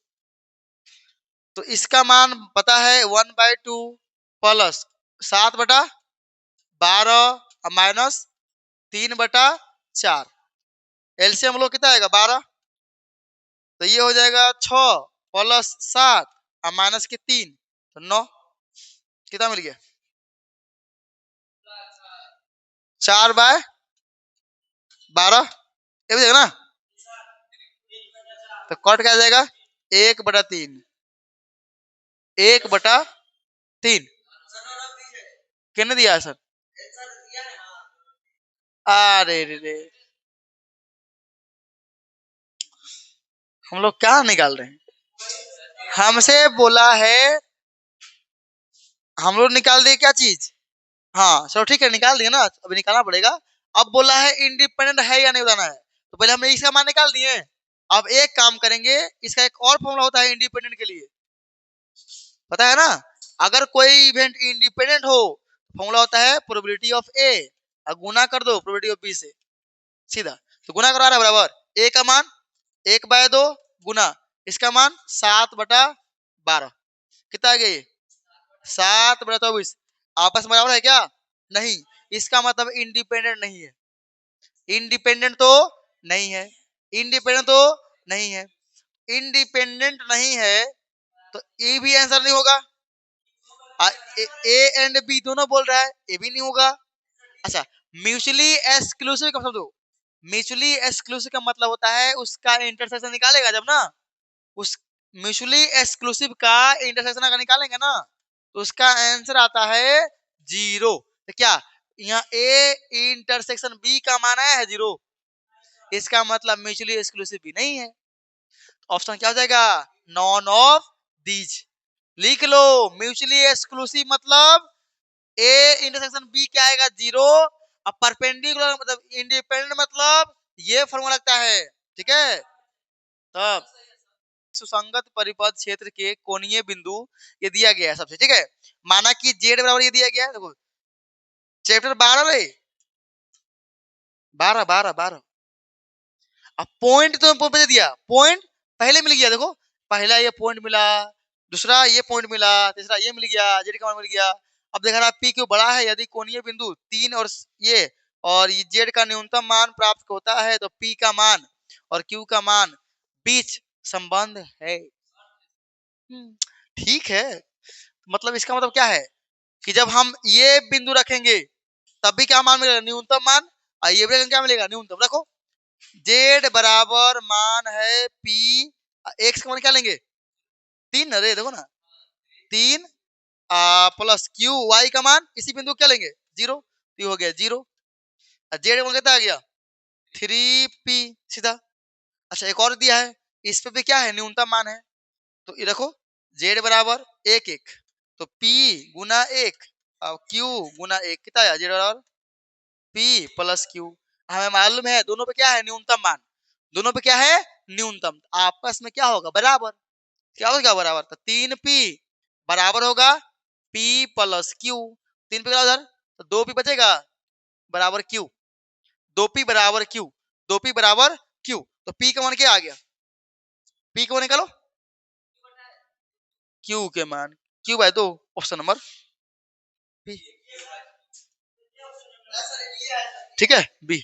तो इसका मान पता है 1/2 प्लस 7/12 माइनस 3/4, एलसीएम लोग कितना आएगा 12, तो ये हो जाएगा 6 प्लस 7 माइनस के 3 तो 9, कितना मिल गया 4/12, ये भी ना, तो कट क्या जाएगा 1/3, 1/3 कितने दिया है सर, अरे रे रे हम लोग क्या निकाल रहे हैं, हमसे बोला है, हम लोग निकाल दिए क्या चीज, हाँ चलो ठीक है निकाल दिए ना, अभी निकालना पड़ेगा। अब बोला है इंडिपेंडेंट है या नहीं बताना है, तो पहले हमने इसका मान निकाल दिए, अब एक काम करेंगे, इसका एक और फॉर्मूला होता है इंडिपेंडेंट के लिए, पता है ना, अगर कोई इवेंट इंडिपेंडेंट हो फॉर्मूला होता है प्रोबेबिलिटी ऑफ ए और गुना कर दो प्रोबेबिलिटी ऑफ बी से, सीधा, तो गुना करो बराबर ए का मान 1/2 गुना इसका मान 7/12 12 कितना आ गया ये 7/24 आपस में बराबर है क्या? नहीं, इसका मतलब इंडिपेंडेंट नहीं है। इंडिपेंडेंट तो नहीं है, इंडिपेंडेंट तो नहीं है, इंडिपेंडेंट नहीं है तो ए भी आंसर नहीं होगा। ए एंड बी दोनों बोल रहा है, ए भी नहीं होगा। अच्छा, म्यूचुअली एक्सक्लूसिव का मतलब दो। म्यूचुअली एक्सक्लूसिव का मतलब होता है उसका इंटरसेक्शन निकालेगा जब ना, उस म्यूचुअली एक्सक्लूसिव का इंटरसेक्शन अगर निकालेंगे ना तो उसका आंसर आता है 0। तो क्या यहाँ ए इंटरसेक्शन बी का मान आया है 0, इसका मतलब म्यूचुअली एक्सक्लूसिव भी नहीं है। ऑप्शन क्या हो जाएगा? None of these. लिख लो, म्यूचुअली एक्सक्लूसिव मतलब ए इंटरसेक्शन बी क्या आएगा 0, और परपेंडिकुलर मतलब इंडिपेंडेंट मतलब ये फॉर्मूला लगता है। ठीक है, तब सुसंगत परिपथ क्षेत्र के कोणीय बिंदु ये दिया गया है सबसे। ठीक है, माना कि जेड बराबर ये दिया गया है, देखो चैप्टर 12 रे, 12 अब पॉइंट तो दे दिया, पॉइंट पहले मिल गया। देखो पहला ये पॉइंट मिला, दूसरा ये पॉइंट मिला, तीसरा ये मिल गया, जेड का मान मिल गया। अब देख रहा पी क्यू बड़ा है, यदि कोणीय बिंदु 3 और ये जेड का न्यूनतम मान प्राप्त होता है तो पी का मान और क्यू का मान बीच संबंध है। ठीक है, मतलब इसका मतलब क्या है कि जब हम ये बिंदु रखेंगे तब भी क्या मान मिलेगा? न्यूनतम मान। और ये भी क्या मिलेगा? न्यूनतम। रखो जेड बराबर मान है पी, एक्स का मान क्या लेंगे? 3। अरे देखो ना 3 प्लस क्यू, वाई का मान इसी बिंदु क्या लेंगे? 0। तो हो गया 0। जेड का मान कितना आ गया? 3p सीधा। अच्छा एक और दिया है, इस पे भी क्या है? न्यूनतम मान है। तो ये रखो जेड बराबर 1 तो p गुना 1 और q गुना 1 कितना आया? जेड बराबर p प्लस क्यू। हमें मालूम है दोनों पे क्या है? न्यूनतम मान। दोनों पे क्या है? न्यूनतम। आपस में क्या होगा? बराबर। क्या होगा? बराबर। तो 3p बराबर होगा p प्लस क्यू। 3p का उधर तो 2p बचेगा बराबर क्यू। 2p बराबर क्यू, 2p बराबर क्यू। तो p का मान क्या आ गया? p का मान निकालो, q के मान q/2 ऑप्शन नंबर बी। ठीक है बी।